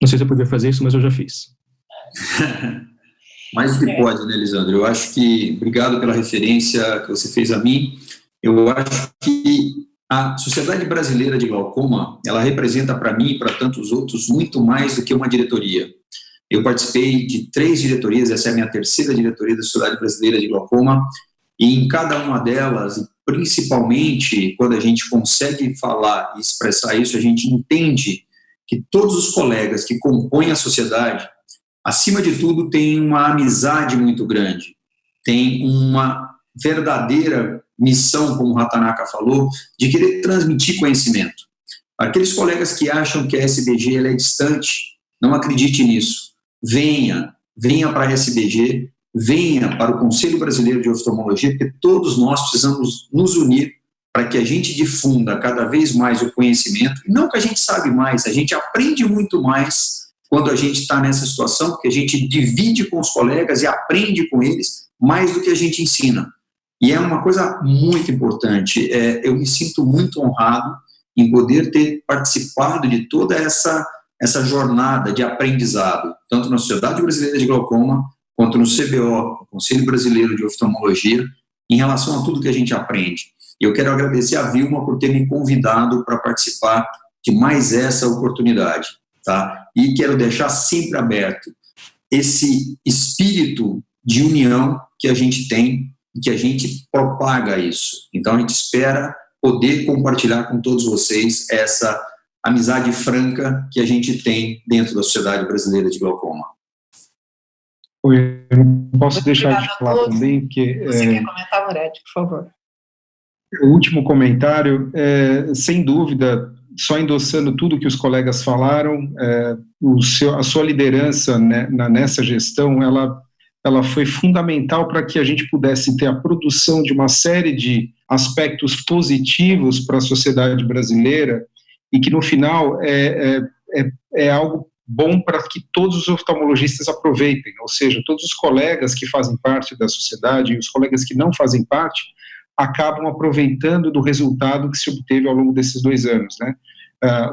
Não sei se eu podia fazer isso, mas eu já fiz. Mais do que pode, né, Lisandro? Eu acho que, obrigado pela referência que você fez a mim, eu acho que a Sociedade Brasileira de Glaucoma, ela representa para mim e para tantos outros muito mais do que uma diretoria. Eu participei de 3 diretorias, essa é a minha 3ª diretoria da Sociedade Brasileira de Glaucoma, e em cada uma delas, principalmente quando a gente consegue falar e expressar isso, a gente entende que todos os colegas que compõem a sociedade, acima de tudo, têm uma amizade muito grande, tem uma verdadeira missão, como o Hatanaka falou, de querer transmitir conhecimento. Aqueles colegas que acham que a SBG ela é distante, não acredite nisso. Venha para a SBG, venha para o Conselho Brasileiro de Oftalmologia, porque todos nós precisamos nos unir para que a gente difunda cada vez mais o conhecimento, e não que a gente sabe mais, a gente aprende muito mais quando a gente está nessa situação, porque a gente divide com os colegas e aprende com eles mais do que a gente ensina. E é uma coisa muito importante, eu me sinto muito honrado em poder ter participado de toda essa jornada de aprendizado, tanto na Sociedade Brasileira de Glaucoma, quanto no CBO, Conselho Brasileiro de Oftalmologia, em relação a tudo que a gente aprende. E eu quero agradecer a Vilma por ter me convidado para participar de mais essa oportunidade, tá? E quero deixar sempre aberto esse espírito de união que a gente tem e que a gente propaga isso. Então, a gente espera poder compartilhar com todos vocês essa amizade franca que a gente tem dentro da Sociedade Brasileira de Glaucoma. Eu não posso deixar de falar também, porque... Você quer comentar, Moretti, por favor? O último comentário, sem dúvida, só endossando tudo que os colegas falaram, a sua liderança, né, nessa gestão, ela foi fundamental para que a gente pudesse ter a produção de uma série de aspectos positivos para a sociedade brasileira e que, no final, é algo bom para que todos os oftalmologistas aproveitem, ou seja, todos os colegas que fazem parte da sociedade e os colegas que não fazem parte acabam aproveitando do resultado que se obteve ao longo desses 2 anos, né?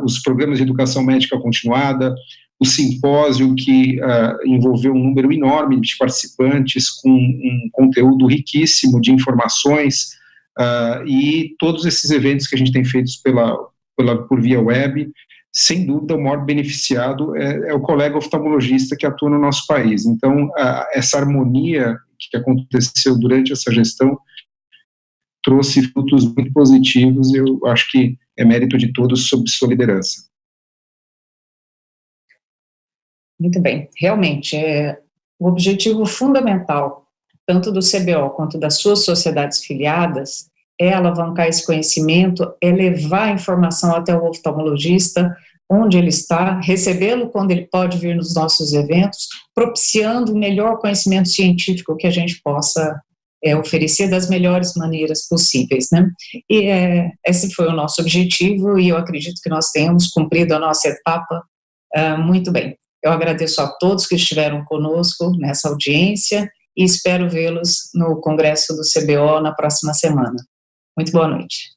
Os programas de educação médica continuada, o simpósio que envolveu um número enorme de participantes com um conteúdo riquíssimo de informações e todos esses eventos que a gente tem feitos por via web, sem dúvida o maior beneficiado é o colega oftalmologista que atua no nosso país. Então, essa harmonia que aconteceu durante essa gestão trouxe frutos muito positivos e eu acho que é mérito de todos sob sua liderança. Muito bem, realmente, o objetivo fundamental, tanto do CBO quanto das suas sociedades filiadas, é alavancar esse conhecimento, é levar a informação até o oftalmologista, onde ele está, recebê-lo quando ele pode vir nos nossos eventos, propiciando o melhor conhecimento científico que a gente possa oferecer das melhores maneiras possíveis, né? E esse foi o nosso objetivo e eu acredito que nós tenhamos cumprido a nossa etapa muito bem. Eu agradeço a todos que estiveram conosco nessa audiência e espero vê-los no Congresso do CBO na próxima semana. Muito boa noite.